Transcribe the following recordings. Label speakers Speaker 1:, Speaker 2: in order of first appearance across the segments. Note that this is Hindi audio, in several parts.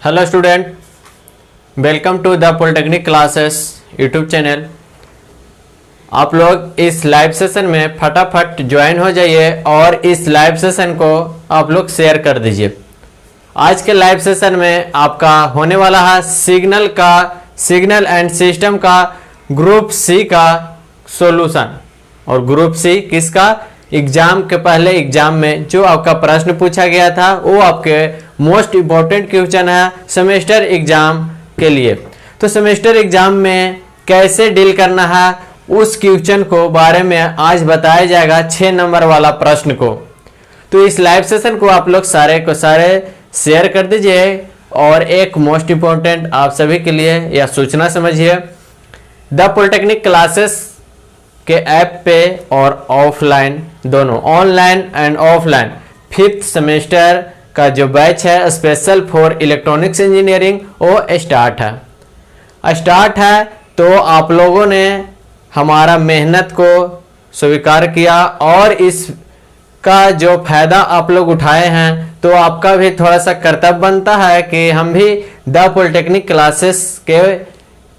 Speaker 1: Hello student, welcome to the polytechnic classes YouTube channel. आप लोग इस लाइव सेशन में फटाफट ज्वाइन हो जाइए और इस लाइव सेशन को आप लोग शेयर कर दीजिए। आज के लाइव सेशन में आपका होने वाला है सिग्नल एंड सिस्टम का ग्रुप सी का सॉल्यूशन। और ग्रुप सी किसका? एग्जाम के पहले एग्जाम में जो आपका प्रश्न पूछा गया था वो आपके मोस्ट इम्पोर्टेंट क्वेश्चन है सेमेस्टर एग्जाम के लिए। तो सेमेस्टर एग्जाम में कैसे डील करना है उस क्वेश्चन को बारे में आज बताया जाएगा 6 नंबर वाला प्रश्न को। तो इस लाइव सेशन को आप लोग सारे को सारे शेयर कर दीजिए। और एक मोस्ट इम्पोर्टेंट आप सभी के लिए यह सूचना समझिए, द पॉलिटेक्निक क्लासेस के ऐप पे और ऑफलाइन दोनों, online and offline 5th semester का जो बैच है स्पेशल फॉर इलेक्ट्रॉनिक्स इंजीनियरिंग वो स्टार्ट है। तो आप लोगों ने हमारा मेहनत को स्वीकार किया और इसका जो फायदा आप लोग उठाए हैं, तो आपका भी थोड़ा सा कर्तव्य बनता है कि हम भी द पॉलिटेक्निक क्लासेस के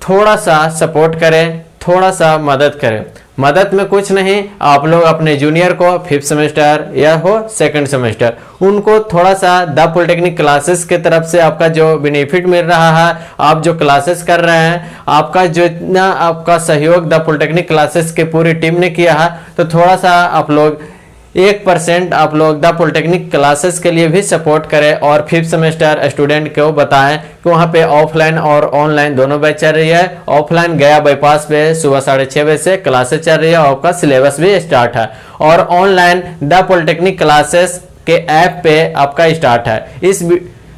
Speaker 1: थोड़ा सा सपोर्ट करें, थोड़ा सा मदद करें। मदद में कुछ नहीं, आप लोग अपने जूनियर को 5th सेमेस्टर या हो 2nd सेमेस्टर उनको थोड़ा सा द पॉलिटेक्निक क्लासेस के तरफ से आपका जो बेनिफिट मिल रहा है, आप जो क्लासेस कर रहे हैं, आपका जो इतना आपका सहयोग द पॉलिटेक्निक क्लासेस के पूरी टीम ने किया है, तो थोड़ा सा आप लोग 1% आप लोग द पॉलिटेक्निक क्लासेस के लिए भी सपोर्ट करें। और 5th सेमेस्टर स्टूडेंट को बताएं कि वहाँ पे ऑफलाइन और ऑनलाइन दोनों बैच चल रही है। ऑफलाइन गया बाईपास पे सुबह 6:30 बजे से क्लासेस चल रही है, आपका सिलेबस भी स्टार्ट है। और ऑनलाइन द पॉलिटेक्निक क्लासेस के ऐप पे आपका स्टार्ट है। इस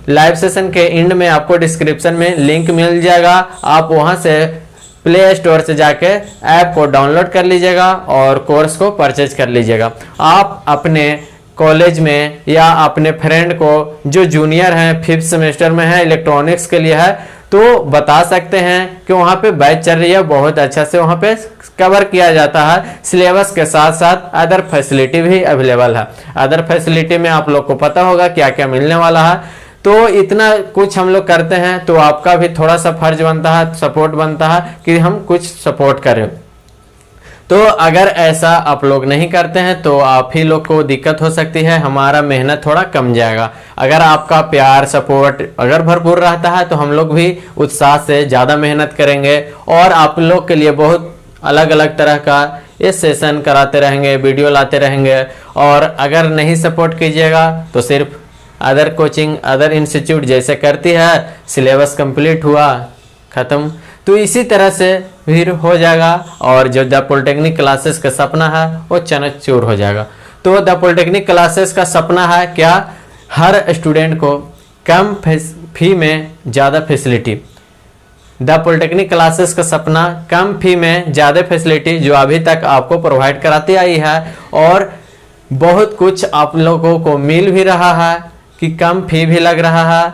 Speaker 1: लाइव सेशन के एंड में आपको डिस्क्रिप्शन में लिंक मिल जाएगा, आप वहाँ से प्ले स्टोर से जाके ऐप को डाउनलोड कर लीजिएगा और कोर्स को परचेज कर लीजिएगा। आप अपने कॉलेज में या अपने फ्रेंड को जो जूनियर हैं 5th सेमेस्टर में है, इलेक्ट्रॉनिक्स के लिए है, तो बता सकते हैं कि वहाँ पे बैच चल रही है, बहुत अच्छा से वहाँ पे कवर किया जाता है। सिलेबस के साथ साथ अदर फैसिलिटी भी अवेलेबल है। अदर फैसिलिटी में आप लोग को पता होगा क्या क्या मिलने वाला है। तो इतना कुछ हम लोग करते हैं, तो आपका भी थोड़ा सा फर्ज बनता है, सपोर्ट बनता है कि हम कुछ सपोर्ट करें। तो अगर ऐसा आप लोग नहीं करते हैं तो आप ही लोग को दिक्कत हो सकती है, हमारा मेहनत थोड़ा कम जाएगा। अगर आपका प्यार सपोर्ट अगर भरपूर रहता है तो हम लोग भी उत्साह से ज़्यादा मेहनत करेंगे और आप लोग के लिए बहुत अलग अलग तरह का ये सेशन कराते रहेंगे, वीडियो लाते रहेंगे। और अगर नहीं सपोर्ट कीजिएगा तो सिर्फ अदर कोचिंग अदर इंस्टीट्यूट जैसे करती है, सिलेबस कंप्लीट हुआ ख़त्म, तो इसी तरह से फिर हो जाएगा और जो द पॉलिटेक्निक क्लासेस का सपना है वो चकनाचूर हो जाएगा। तो द पॉलिटेक्निक क्लासेस का सपना है क्या? हर स्टूडेंट को कम फी में ज़्यादा फैसिलिटी। द पॉलिटेक्निक क्लासेस का सपना कम फी में ज़्यादा फैसिलिटी जो अभी तक आपको प्रोवाइड कराती आई है, और बहुत कुछ आप लोगों को मिल भी रहा है कि कम फी भी लग रहा है,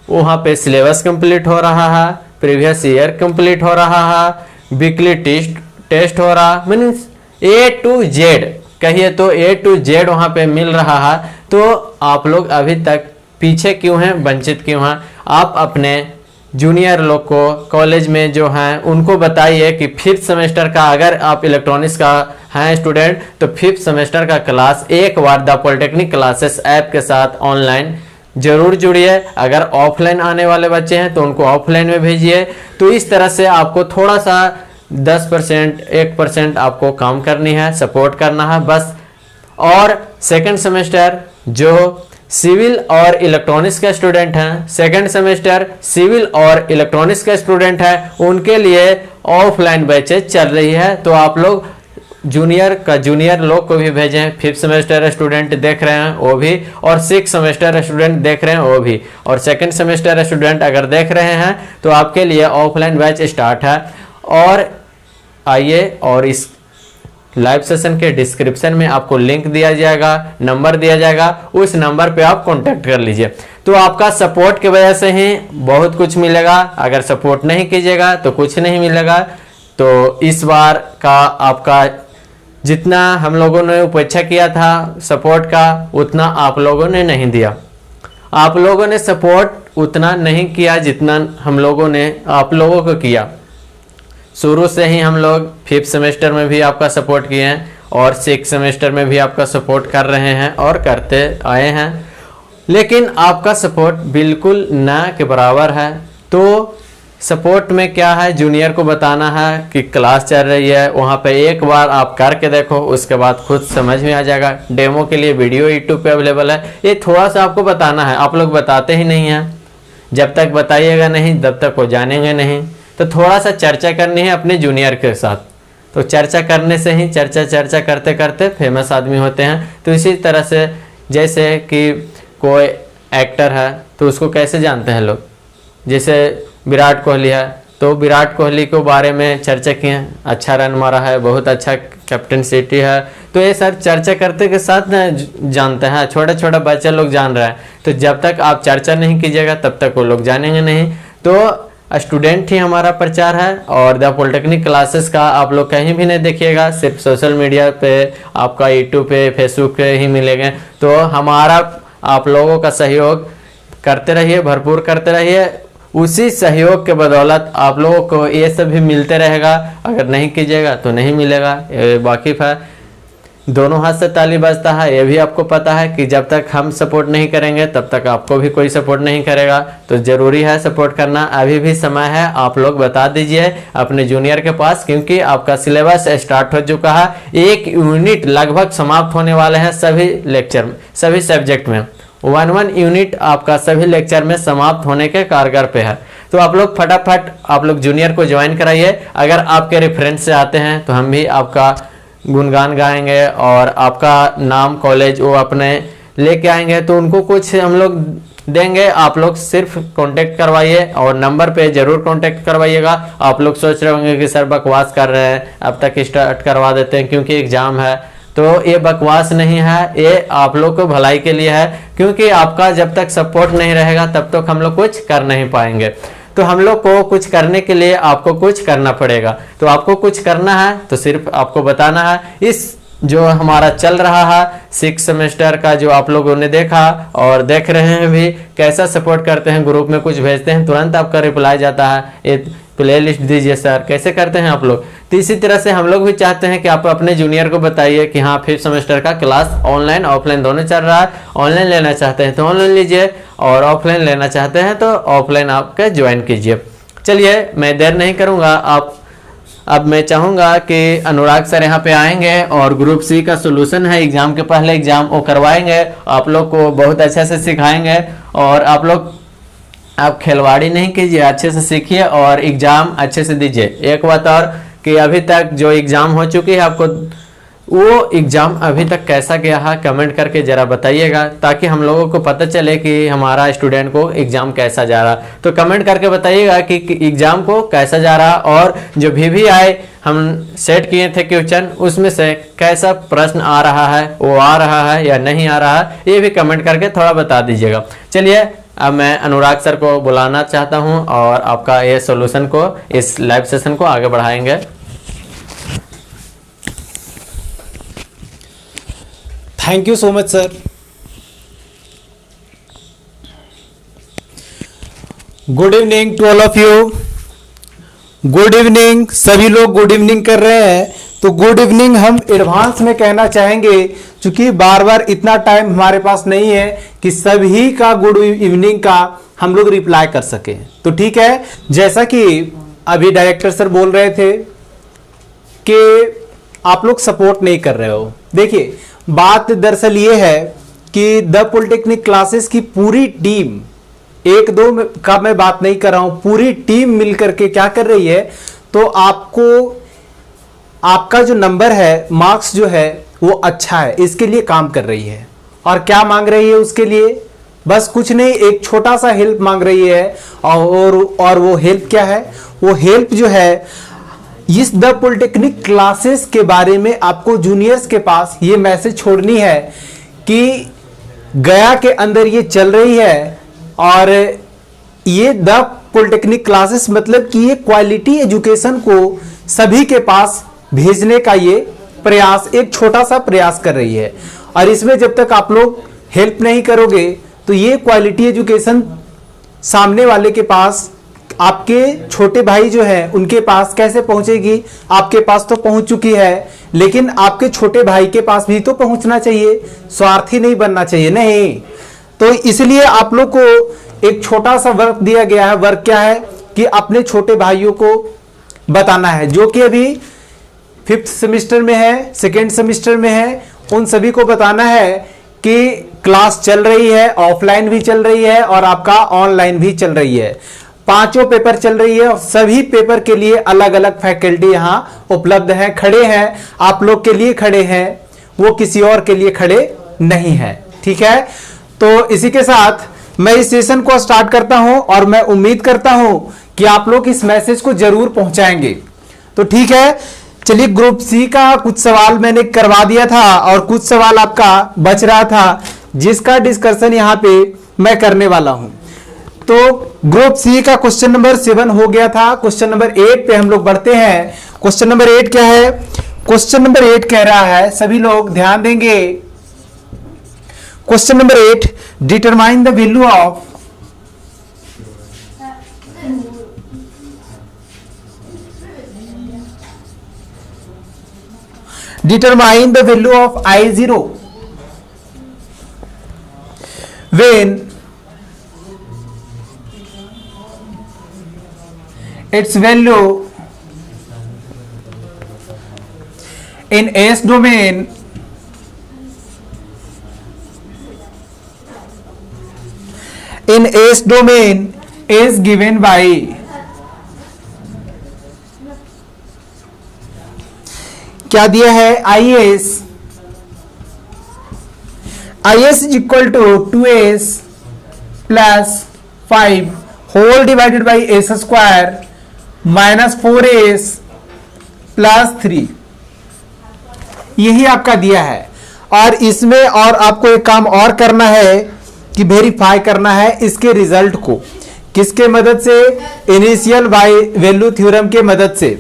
Speaker 1: वहाँ पे सिलेबस कंप्लीट हो रहा है, प्रीवियस ईयर कंप्लीट हो रहा है, वीकली टेस्ट हो रहा, मीन्स A to Z कहिए तो A to Z वहाँ पे मिल रहा है। तो आप लोग अभी तक पीछे क्यों हैं, वंचित क्यों हैं? आप अपने जूनियर लोग को कॉलेज में जो हैं उनको बताइए कि 5th सेमेस्टर का अगर आप इलेक्ट्रॉनिक्स का हैं स्टूडेंट तो 5th सेमेस्टर का क्लास एक बार द पॉलिटेक्निक क्लासेस ऐप के साथ ऑनलाइन जरूर जुड़िए। अगर ऑफलाइन आने वाले बच्चे हैं तो उनको ऑफलाइन में भेजिए। तो इस तरह से आपको थोड़ा सा 10% 1% आपको काम करनी है, सपोर्ट करना है बस। और 2nd सेमेस्टर जो सिविल और इलेक्ट्रॉनिक्स के स्टूडेंट हैं, 2nd सेमेस्टर सिविल और इलेक्ट्रॉनिक्स के स्टूडेंट हैं, उनके लिए ऑफलाइन बैचेज चल रही है। तो आप लोग जूनियर लोग को भी भेजें। 5th सेमेस्टर स्टूडेंट देख रहे हैं वो भी, और 6th सेमेस्टर स्टूडेंट देख रहे हैं वो भी, और 2nd सेमेस्टर स्टूडेंट अगर देख रहे हैं तो आपके लिए ऑफलाइन बैच स्टार्ट है। और आइए, और इस लाइव सेशन के डिस्क्रिप्शन में आपको लिंक दिया जाएगा, नंबर दिया जाएगा, उस नंबर पे आप कांटेक्ट कर लीजिए। तो आपका सपोर्ट की वजह से ही बहुत कुछ मिलेगा, अगर सपोर्ट नहीं कीजिएगा तो कुछ नहीं मिलेगा। तो इस बार का आपका जितना हम लोगों ने अपेक्षा किया था सपोर्ट का, उतना आप लोगों ने नहीं दिया। आप लोगों ने सपोर्ट उतना नहीं किया जितना हम लोगों ने आप लोगों को किया। शुरू से ही हम लोग 5th सेमेस्टर में भी आपका सपोर्ट किए हैं और 6th सेमेस्टर में भी आपका सपोर्ट कर रहे हैं और करते आए हैं, लेकिन आपका सपोर्ट बिल्कुल ना के बराबर है। तो सपोर्ट में क्या है, जूनियर को बताना है कि क्लास चल रही है, वहाँ पे एक बार आप करके देखो, उसके बाद खुद समझ में आ जाएगा। डेमो के लिए वीडियो यूट्यूब पे अवेलेबल है, ये थोड़ा सा आपको बताना है। आप लोग बताते ही नहीं हैं, जब तक बताइएगा नहीं तब तक वो जानेंगे नहीं। तो थोड़ा सा चर्चा करनी है अपने जूनियर के साथ, तो चर्चा करने से ही चर्चा करते करते फेमस आदमी होते हैं। तो इसी तरह से जैसे कि कोई एक्टर है तो उसको कैसे जानते हैं लोग, जैसे विराट कोहली है तो विराट कोहली के बारे में चर्चा किए, अच्छा रन मारा है, बहुत अच्छा कैप्टन सिटी है, तो ये सर चर्चा करते के साथ न जानते हैं। छोटा छोटा बच्चा लोग जान रहा है, तो जब तक आप चर्चा नहीं कीजिएगा तब तक वो लोग जानेंगे नहीं। तो स्टूडेंट ही हमारा प्रचार है और द पॉलिटेक्निक क्लासेस का आप लोग कहीं भी नहीं देखिएगा, सिर्फ सोशल मीडिया पे आपका यूट्यूब पे फेसबुक पे ही मिलेंगे। तो हमारा आप लोगों का सहयोग करते रहिए, भरपूर करते रहिए, उसी सहयोग के बदौलत आप लोगों को ये सब भी मिलते रहेगा। अगर नहीं कीजिएगा तो नहीं मिलेगा, ये वाकिफ है। दोनों हाथ से ताली बजता है, ये भी आपको पता है कि जब तक हम सपोर्ट नहीं करेंगे तब तक आपको भी कोई सपोर्ट नहीं करेगा। तो ज़रूरी है सपोर्ट करना, अभी भी समय है। आप लोग बता दीजिए अपने जूनियर के पास, क्योंकि आपका सिलेबस स्टार्ट हो चुका है। 1 यूनिट लगभग समाप्त होने वाले हैं सभी लेक्चर में, सभी सब्जेक्ट में 1 यूनिट आपका सभी लेक्चर में समाप्त होने के कारगर पे है। तो आप लोग फटाफट आप लोग जूनियर को ज्वाइन कराइए। अगर आपके रेफरेंस से आते हैं तो हम भी आपका गुणगान गाएंगे और आपका नाम कॉलेज वो अपने लेके आएंगे, तो उनको कुछ हम लोग देंगे। आप लोग सिर्फ कांटेक्ट करवाइए और नंबर पे जरूर कांटेक्ट करवाइएगा। आप लोग सोच रहे होंगे कि सर बकवास कर रहे हैं, अब तक स्टार्ट करवा देते हैं क्योंकि एग्जाम है। तो ये बकवास नहीं है, ये आप लोग को भलाई के लिए है, क्योंकि आपका जब तक सपोर्ट नहीं रहेगा तब तक हम लोग कुछ कर नहीं पाएंगे। तो हम लोग को कुछ करने के लिए आपको कुछ करना पड़ेगा। तो आपको कुछ करना है तो सिर्फ आपको बताना है। इस जो हमारा चल रहा है 6th सेमेस्टर का, जो आप लोगों ने देखा और देख रहे हैं भी, कैसा सपोर्ट करते हैं, ग्रुप में कुछ भेजते हैं तुरंत आपका रिप्लाई जाता है, ये प्ले लिस्ट दीजिए सर, कैसे करते हैं आप लोग। तो इसी तरह से हम लोग भी चाहते हैं कि आप अपने जूनियर को बताइए कि हाँ 5th सेमेस्टर का क्लास ऑनलाइन ऑफलाइन दोनों चल रहा है। ऑनलाइन लेना चाहते हैं तो ऑनलाइन लीजिए और ऑफलाइन लेना चाहते हैं तो ऑफलाइन आपका ज्वाइन कीजिए। चलिए मैं देर नहीं करूँगा, अब मैं चाहूँगा कि अनुराग सर यहाँ पे आएंगे और ग्रुप सी का सोल्यूशन है एग्जाम के पहले एग्जाम वो करवाएंगे, आप लोग को बहुत अच्छे से सिखाएंगे। और आप खिलवाड़ी नहीं कीजिए, अच्छे से सीखिए और एग्जाम अच्छे से दीजिए। एक बात और कि अभी तक जो एग्जाम हो चुकी है आपको, वो एग्जाम अभी तक कैसा गया है कमेंट करके जरा बताइएगा, ताकि हम लोगों को पता चले कि हमारा स्टूडेंट को एग्जाम कैसा जा रहा। तो कमेंट करके बताइएगा कि एग्जाम को कैसा जा रहा, और जो भी आए हम सेट किए थे क्वेश्चन, उसमें से कैसा प्रश्न आ रहा है, वो आ रहा है या नहीं आ रहा है, ये भी कमेंट करके थोड़ा बता दीजिएगा। चलिए अब मैं अनुराग सर को बुलाना चाहता हूं और आपका ये सॉल्यूशन को, इस लाइव सेशन को आगे बढ़ाएंगे।
Speaker 2: Thank you so much sir. Good evening to all of you. Good evening, सभी लोग गुड इवनिंग कर रहे हैं, तो गुड इवनिंग हम एडवांस में कहना चाहेंगे, क्योंकि बार बार इतना टाइम हमारे पास नहीं है कि सभी का गुड इवनिंग का हम लोग रिप्लाई कर सके। तो ठीक है, जैसा कि अभी डायरेक्टर सर बोल रहे थे कि आप लोग सपोर्ट नहीं कर रहे हो। देखिए बात दरअसल ये है कि द पॉलिटेक्निक क्लासेस की पूरी टीम, एक दो का मैं बात नहीं कर रहा हूं, पूरी टीम मिलकर के क्या कर रही है, तो आपका जो नंबर है, मार्क्स जो है वो अच्छा है, इसके लिए काम कर रही है। और क्या मांग रही है उसके लिए, बस कुछ नहीं, एक छोटा सा हेल्प मांग रही है। और वो हेल्प क्या है, वो हेल्प जो है इस द पॉलिटेक्निक क्लासेस के बारे में आपको जूनियर्स के पास ये मैसेज छोड़नी है कि गया के अंदर ये चल रही है, और ये द पॉलिटेक्निक क्लासेस मतलब कि ये क्वालिटी एजुकेशन को सभी के पास भेजने का ये प्रयास, एक छोटा सा प्रयास कर रही है। और इसमें जब तक आप लोग हेल्प नहीं करोगे तो ये क्वालिटी एजुकेशन सामने वाले के पास, आपके छोटे भाई जो है उनके पास कैसे पहुंचेगी? आपके पास तो पहुंच चुकी है, लेकिन आपके छोटे भाई के पास भी तो पहुंचना चाहिए। स्वार्थी नहीं बनना चाहिए, नहीं। तो इसलिए आप लोग को एक छोटा सा वर्क दिया गया है। वर्क क्या है कि अपने छोटे भाइयों को बताना है, जो कि अभी 5th सेमेस्टर में है, 2nd सेमेस्टर में है, उन सभी को बताना है कि क्लास चल रही है, ऑफलाइन भी चल रही है और आपका ऑनलाइन भी चल रही है। 5 पेपर चल रही है और सभी पेपर के लिए अलग अलग फैकल्टी यहां उपलब्ध हैं, खड़े हैं, आप लोग के लिए खड़े हैं, वो किसी और के लिए खड़े नहीं है। ठीक है, तो इसी के साथ मैं इस सेशन को स्टार्ट करता हूं और मैं उम्मीद करता हूं कि आप लोग इस मैसेज को जरूर पहुंचाएंगे। तो ठीक है, चलिए ग्रुप सी का कुछ सवाल मैंने करवा दिया था और कुछ सवाल आपका बच रहा था, जिसका डिस्कशन यहां पे मैं करने वाला हूं। तो ग्रुप सी का क्वेश्चन नंबर 7 हो गया था। क्वेश्चन नंबर 8 पे हम लोग बढ़ते हैं। क्वेश्चन नंबर 8 क्या है? क्वेश्चन नंबर 8 कह रहा है, सभी लोग ध्यान देंगे। Question number 8, determine the value of determine the value of I0 when its value in S domain is given by क्या दिया है? IS is equal to 2s plus 5 whole divided by s square minus 4s plus 3, यही आपका दिया है। और इसमें और आपको एक काम और करना है कि वेरीफाई करना है इसके रिजल्ट को। किसके मदद से? इनिशियल वैल्यू थ्योरम के मदद से।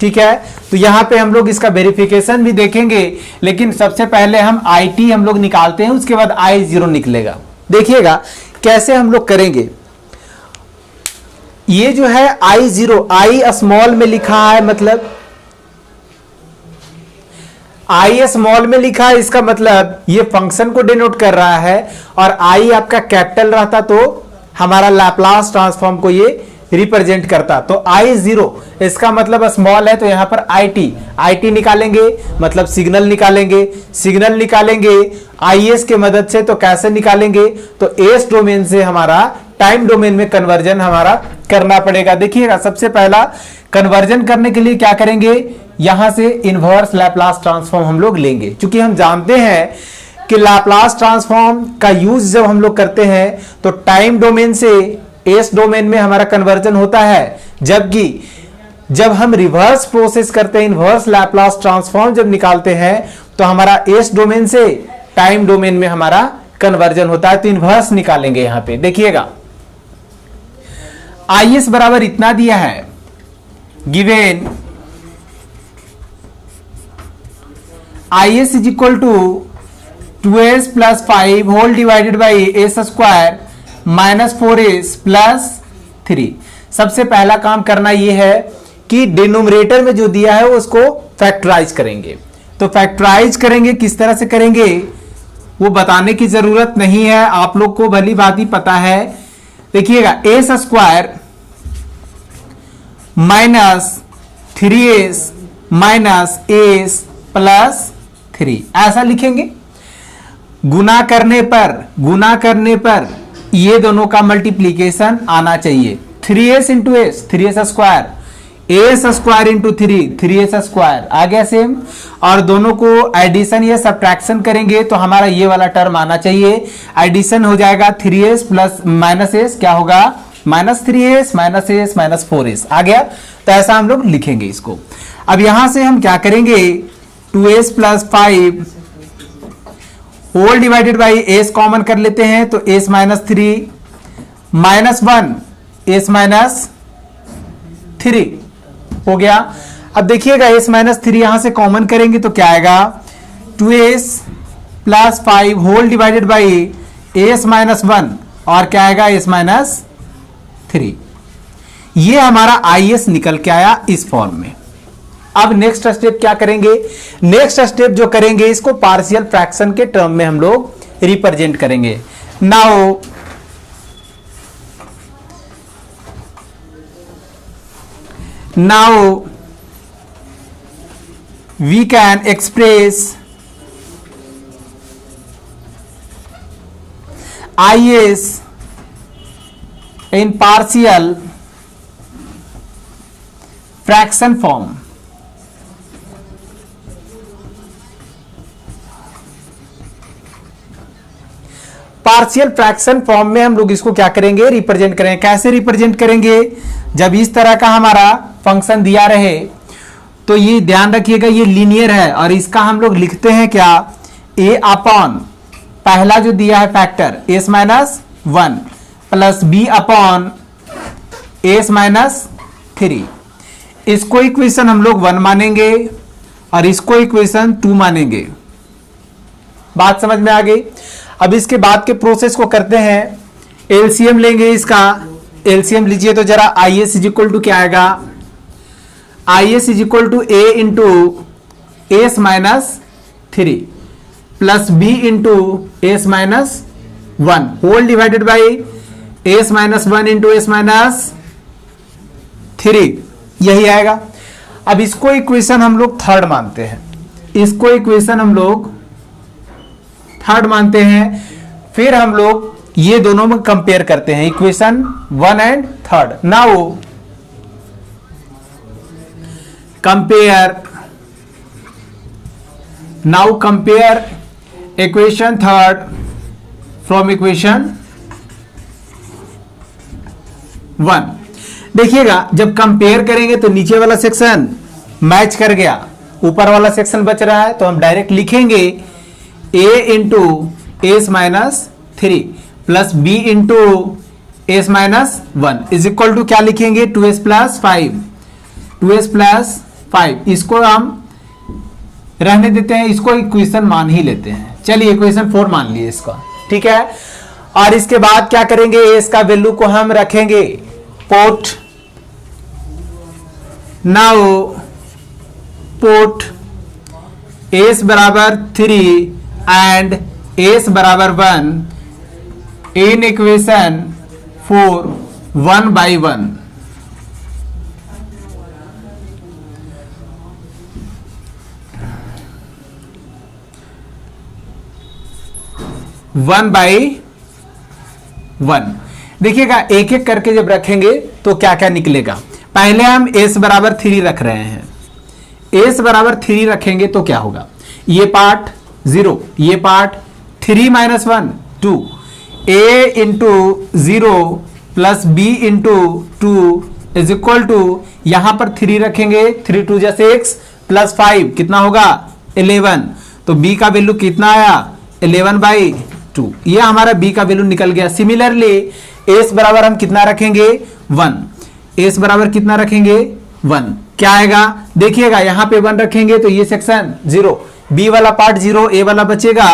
Speaker 2: ठीक है, तो यहां पे हम लोग इसका वेरिफिकेशन भी देखेंगे, लेकिन सबसे पहले हम IT हम लोग निकालते हैं, उसके बाद I0 निकलेगा। देखिएगा कैसे हम लोग करेंगे। ये जो है I0, I स्मॉल में लिखा है, मतलब I स्मॉल में लिखा है, इसका मतलब ये फंक्शन को डिनोट कर रहा है, और I आपका कैपिटल रहता तो हमारा लैप्लास ट्रांसफॉर्म को ये रिप्रेजेंट करता। तो I0 इसका मतलब स्मॉल है, तो यहां पर IT निकालेंगे, मतलब सिग्नल निकालेंगे। सिग्नल निकालेंगे IS के मदद से, तो कैसे निकालेंगे? तो एस डोमेन से हमारा टाइम डोमेन में कन्वर्जन हमारा करना पड़ेगा। देखिएगा, सबसे पहला कन्वर्जन करने के लिए क्या करेंगे? यहां से इनवर्स लैप्लास ट्रांसफॉर्म हम लोग लेंगे, क्योंकि हम जानते हैं कि लैप्लास ट्रांसफॉर्म का यूज जब हम लोग करते हैं तो टाइम डोमेन से एस डोमेन में हमारा कन्वर्जन होता है, जबकि जब हम रिवर्स प्रोसेस करते हैं, इनवर्स लैप्लास ट्रांसफॉर्म जब निकालते हैं, तो हमारा एस डोमेन से टाइम डोमेन में हमारा कन्वर्जन होता है। तो इनवर्स निकालेंगे यहां पे। देखिएगा IS बराबर इतना दिया है, given IS is equal to 2s plus 5 whole divided by s square minus 4s plus 3। सबसे पहला काम करना यह है कि डिनोमिनेटर में जो दिया है उसको फैक्टराइज करेंगे। तो फैक्टराइज करेंगे, किस तरह से करेंगे वो बताने की जरूरत नहीं है, आप लोग को भली बात ही पता है। देखिएगा, s square minus 3s minus S plus 3, ऐसा लिखेंगे। गुना करने पर ये दोनों का मल्टीप्लीकेशन आना चाहिए। 3s into s, 3s square, s square into 3s square आ गया सेम। और दोनों को एडिशन या सब्ट्रैक्शन करेंगे तो हमारा ये वाला टर्म आना चाहिए। एडिशन हो जाएगा 3s प्लस माइनस एस, क्या होगा? Minus 3s minus S minus 4s आ गया। तो ऐसा हम लोग लिखेंगे इसको। अब यहां से हम क्या करेंगे? 2s plus 5 whole divided by s common कर लेते हैं, तो s minus 3 minus 1 s minus 3 हो गया। अब देखिएगा एस माइनस 3 यहां से कॉमन करेंगे तो क्या आएगा? 2s plus 5 whole divided by s minus 1, और क्या आएगा? S minus 3। ये हमारा IS निकल के आया इस फॉर्म में। अब नेक्स्ट स्टेप क्या करेंगे? नेक्स्ट स्टेप जो करेंगे इसको पार्शियल फ्रैक्शन के टर्म में हम लोग रिप्रेजेंट करेंगे। Now we can express IS in partial fraction form। Partial fraction form में हम लोग इसको क्या करेंगे? रिप्रेजेंट करेंगे। कैसे रिप्रेजेंट करेंगे? जब इस तरह का हमारा फंक्शन दिया रहे तो ये ध्यान रखिएगा ये लीनियर है और इसका हम लोग लिखते हैं क्या? a अपॉन पहला जो दिया है factor s minus 1 plus b upon s minus 3। इसको इक्वेशन हम लोग 1 मानेंगे और इसको इक्वेशन 2 मानेंगे। बात समझ में आ गई? अब इसके बाद के प्रोसेस को करते हैं। एलसीएम लेंगे इसका। एलसीएम लीजिए तो जरा IS इज इक्वल टू क्या आएगा? IS is equal to a into s minus 3 plus b into s minus 1 whole divided by s minus 1 into s minus 3, यही आएगा। अब इसको इक्वेशन हम लोग थर्ड मानते हैं। इसको इक्वेशन हम लोग थर्ड मानते हैं। फिर हम लोग ये दोनों में कंपेयर करते हैं, equation 1 and third. Now compare equation third from equation 1। देखिएगा जब कंपेयर करेंगे तो नीचे वाला सेक्शन मैच कर गया, ऊपर वाला सेक्शन बच रहा है, तो हम डायरेक्ट लिखेंगे a into s minus 3 plus b into s minus 1 is equal to क्या लिखेंगे? 2s plus 5। 2s प्लस 5 इसको हम रहने देते हैं, इसको इक्वेशन मान ही लेते हैं। चलिए इक्वेशन 4 मान लिए इसका, ठीक है। और इसके बाद क्या करेंगे? एस का वैल्यू को हम रखेंगे पोर्ट। नाउ पोर्ट एस बराबर 3 एंड एस बराबर 1 इन इक्वेशन 4 1 by 1। 1 by 1। देखिएगा एक एक करके जब रखेंगे तो क्या क्या निकलेगा। पहले हम s बराबर 3 रख रहे हैं। s बराबर 3 रखेंगे तो क्या होगा? ये पार्ट 0, ये part 3 minus 1 2 a into 0 plus b into 2 is equal to, यहां पर 3 रखेंगे, 3 2 जा 6 प्लस 5 कितना होगा? 11। तो b का वैल्यू कितना आया? 11 by 2। ये हमारा b का वैल्यू निकल गया। सिमिलरली s बराबर हम कितना रखेंगे? 1। s बराबर कितना रखेंगे? 1। क्या आएगा? देखिएगा यहां पे 1 रखेंगे तो ये सेक्शन 0, b वाला पार्ट 0, a वाला बचेगा।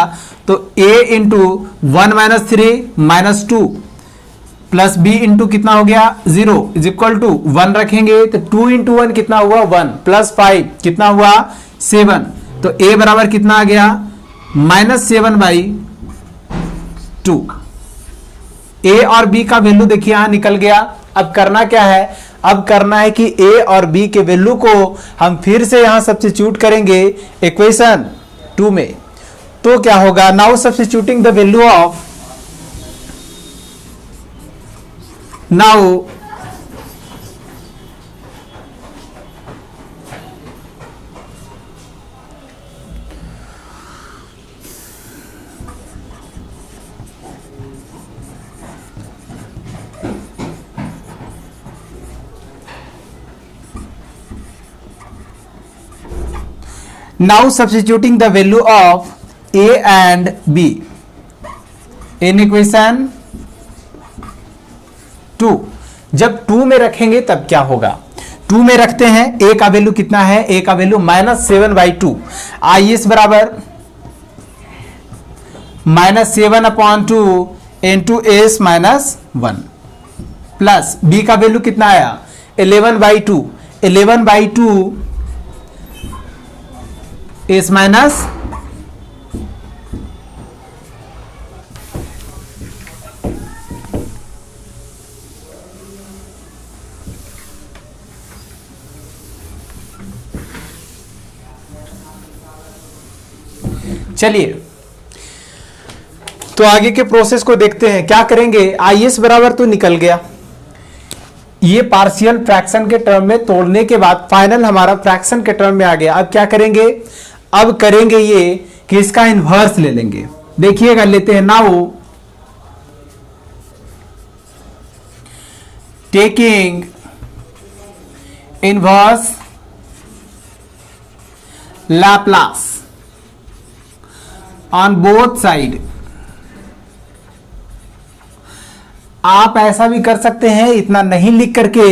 Speaker 2: तो a into 1 minus 3 minus 2 plus b into कितना हो गया? 0 इज इक्वल टू 1 रखेंगे तो 2 इंटू 1 कितना हुआ? 1 प्लस 5 कितना हुआ? 7। तो a बराबर कितना आ गया? -7 by 2। a और b का वैल्यू देखिए यहां निकल गया। अब करना क्या है? अब करना है कि a और b के वैल्यू को हम फिर से यहां सब्स्टिट्यूट करेंगे इक्वेशन 2 में। तो क्या होगा? Now substituting the value of, now now substituting the value of a and b in equation 2। जब 2 में रखेंगे तब क्या होगा? 2 में रखते हैं, a का वैल्यू कितना है? a का वैल्यू -7 by 2। is बराबर -7 upon 2 into s minus 1। Plus b का वैल्यू कितना आया 11/2, 11/2 s माइनस चलिए तो आगे के प्रोसेस को देखते हैं। क्या करेंगे, IS बराबर तो निकल गया, ये पार्शियल फ्रैक्शन के टर्म में तोड़ने के बाद फाइनल हमारा फ्रैक्शन के टर्म में आ गया। अब क्या करेंगे, अब करेंगे ये कि इसका इन्वर्स ले लेंगे। देखिएगा, लेते हैं now taking inverse Laplace on both side. आप ऐसा भी कर सकते हैं, इतना नहीं लिख करके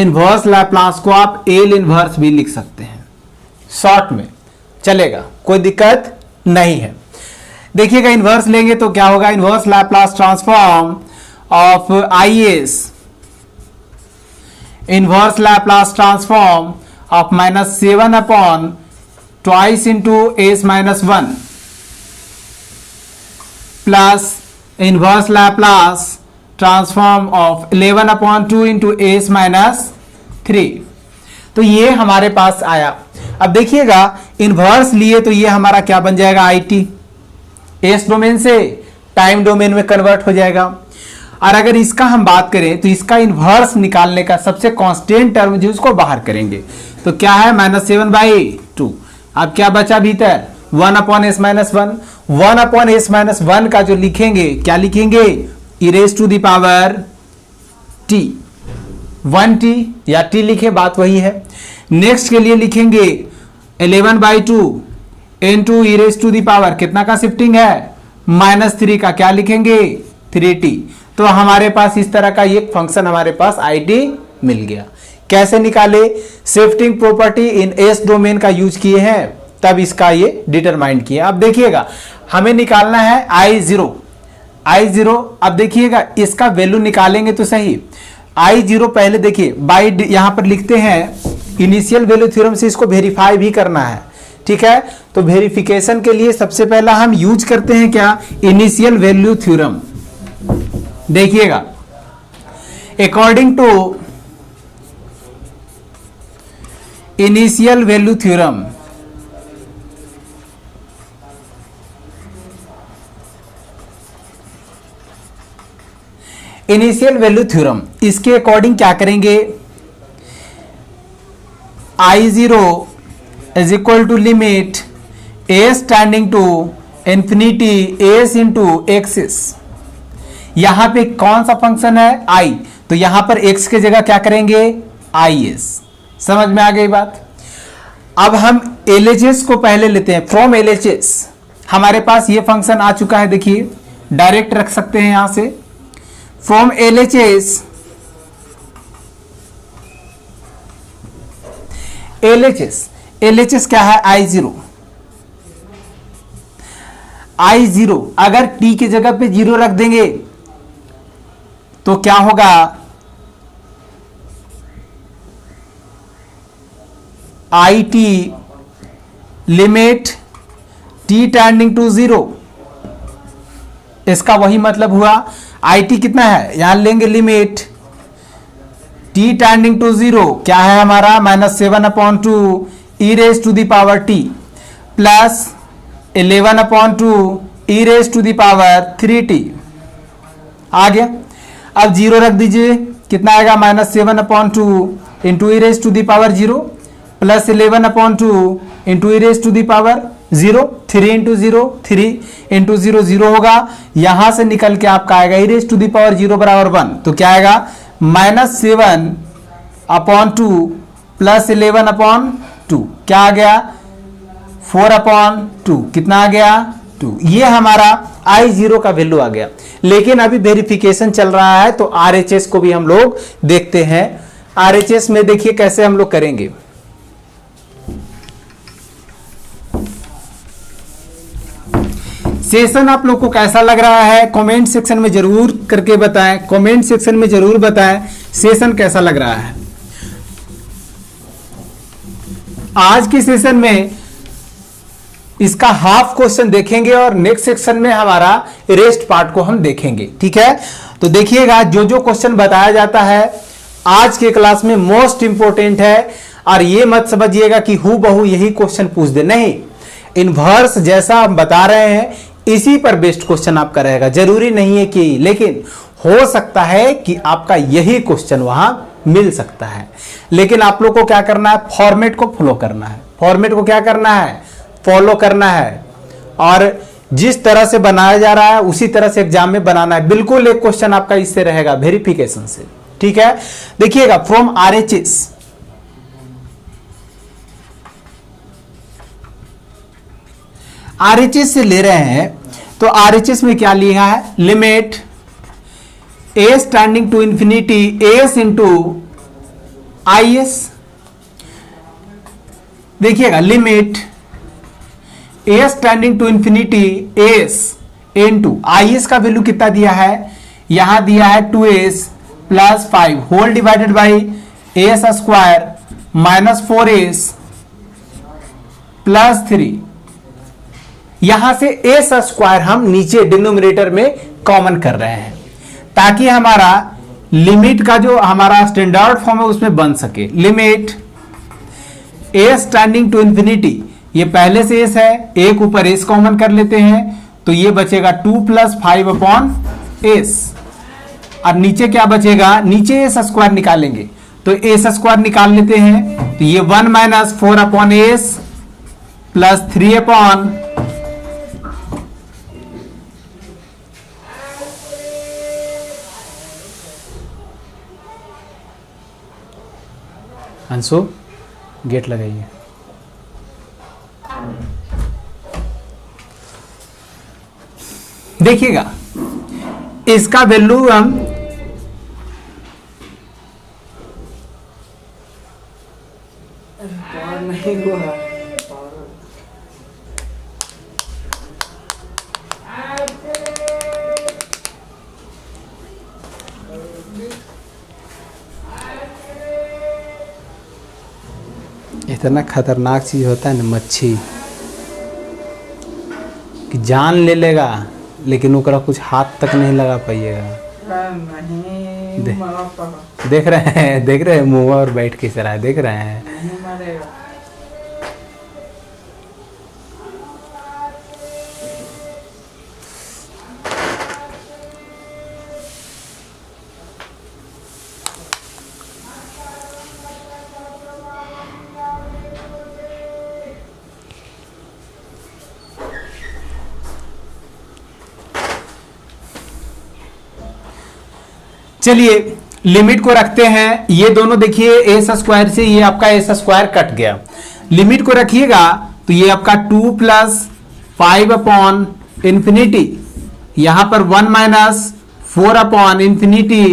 Speaker 2: इन्वर्स लैप्लास को आप एल इन्वर्स भी लिख सकते हैं, शॉर्ट में चलेगा, कोई दिक्कत नहीं है। देखिएगा इन्वर्स लेंगे तो क्या होगा, inverse Laplace transform of IS, inverse Laplace transform of -7 upon twice into s minus 1 plus inverse Laplace transform of 11 upon 2 into s minus 3। तो ये हमारे पास आया। अब देखिएगा इन्वर्स लिए तो ये हमारा क्या बन जाएगा, IT, एस डोमेन से टाइम डोमेन में कन्वर्ट हो जाएगा। और अगर इसका हम बात करें तो इसका इन्वर्स निकालने का सबसे कांस्टेंट टर्म जो उसको बाहर करेंगे तो क्या है -7/2। अब क्या बचा भीतर 1 upon s minus 1, 1 upon s minus 1 का जो लिखेंगे, क्या लिखेंगे, e raise to the power t, 1t या t लिखे, बात वही है। नेक्स्ट के लिए लिखेंगे 11/2 into e raise to the power, कितना का शिफ्टिंग है, -3 का, क्या लिखेंगे 3t। तो हमारे पास इस तरह का एक फंक्शन हमारे पास IT मिल गया। कैसे निकाले, shifting property in S domain का यूज किए हैं, तब इसका ये डिटरमाइन किया। अब देखिएगा हमें निकालना है I0। अब देखिएगा इसका वैल्यू निकालेंगे तो सही। I0 पहले देखिए बाई यहां पर लिखते हैं, इनिशियल वैल्यू थ्योरम से इसको वेरीफाई भी करना है, ठीक है। तो वेरिफिकेशन के लिए सबसे पहला हम यूज करते हैं क्या, इनिशियल वैल्यू थ्योरम। देखिएगा according to initial value theorem, initial value theorem, इसके अकॉर्डिंग क्या करेंगे, I0 is equal to limit s tending to infinity s into x s. यहां पे कौन सा फंक्शन है, I, तो यहां पर x के जगह क्या करेंगे, IS। समझ में आ गई बात। अब हम LHS को पहले लेते हैं, फ्रॉम LHS हमारे पास ये फंक्शन आ चुका है, देखिए डायरेक्ट रख सकते हैं यहां से। फ्रॉम LHS, LHS क्या है, I0 अगर t की जगह पे 0 रख देंगे तो क्या होगा, IT limit t tending to 0। इसका वही मतलब हुआ, IT कितना है, यहां लेंगे लिमिट t टेंडिंग टू 0, क्या है हमारा -7/2 e raise to the power t plus 11/2 e raise to the power 3t। आ गया। अब 0 रख दीजिए, कितना आएगा, -7/2 into e raise to the power 0 plus 11/2 into e raise to the power 0, 3 into 0, 3 into 0 0 होगा। यहां से निकल के आपका आएगा e raise to the power 0 बराबर 1, तो क्या आएगा -7/2 प्लस 11/2, क्या आ गया 4/2, कितना आ गया 2। ये हमारा I0 का वैल्यू आ गया। लेकिन अभी वेरिफिकेशन चल रहा है तो RHS को भी हम लोग देखते हैं। RHS में देखिए कैसे हम लोग करेंगे। सेशन आप लोग को कैसा लग रहा है कमेंट सेक्शन में जरूर करके बताएं, कमेंट सेक्शन में जरूर बताएं सेशन कैसा लग रहा है। आज के सेशन में इसका हाफ क्वेश्चन देखेंगे और नेक्स्ट सेक्शन में हमारा रेस्ट पार्ट को हम देखेंगे, ठीक है। तो देखिएगा जो जो क्वेश्चन बताया जाता है आज के क्लास में मोस्ट इंपोर्टेंट है, और ये मत समझिएगा कि हूबहू यही क्वेश्चन पूछ दे, नहीं, इनवर्स जैसा हम बता रहे हैं इसी पर बेस्ड क्वेश्चन आपका रहेगा। जरूरी नहीं है कि, लेकिन हो सकता है कि आपका यही क्वेश्चन वहां मिल सकता है। लेकिन आप लोग को क्या करना है, फॉर्मेट को फॉलो करना है, फॉर्मेट को क्या करना है, फॉलो करना है, और जिस तरह से बनाया जा रहा है उसी तरह से एग्जाम में बनाना है। बिल्कुल एक क्वेश्चन आपका इससे रहेगा वेरिफिकेशन से, ठीक है। देखिएगा फ्रॉम आरएचएस, आरएचएस से ले रहे हैं तो आरएचएस में क्या लिखा है, limit a standing to infinity s into I s. देखिएगा limit a standing to infinity s into I s का वैल्यू कितना दिया है, यहां दिया है 2s plus 5 whole divided by s square minus 4s plus 3। यहां से एस स्क्वायर हम नीचे डिनोमिनेटर में कॉमन कर रहे हैं ताकि हमारा लिमिट का जो हमारा स्टैंडर्ड फॉर्म है उसमें बन सके। Limit a standing to infinity, ये पहले से एस है, एक ऊपर एस कॉमन कर लेते हैं तो ये बचेगा 2 प्लस 5 अपॉन एस, और नीचे क्या बचेगा, नीचे एस स्क्वायर निकालेंगे तो एस स्क्वायर निकाल लेते हैं तो ये 1 minus 4 upon s plus 3 upon अंशु गेट लगाइए। देखिएगा इसका वैल्यू हम नहीं हुआ, इतना खतरनाक चीज होता है ना मच्छी कि जान ले लेगा लेकिन ओकरा कुछ हाथ तक नहीं लगा पाइएगा। देख रहे हैं मुंह और बैठ के सराय देख रहे हैं। चलिए लिमिट को रखते हैं, ये दोनों देखिए एस स्क्वायर से ये आपका एस स्क्वायर कट गया, लिमिट को रखिएगा तो ये आपका 2 प्लस 5 अपॉन इंफिनिटी, यहां पर 1 minus 4 upon infinity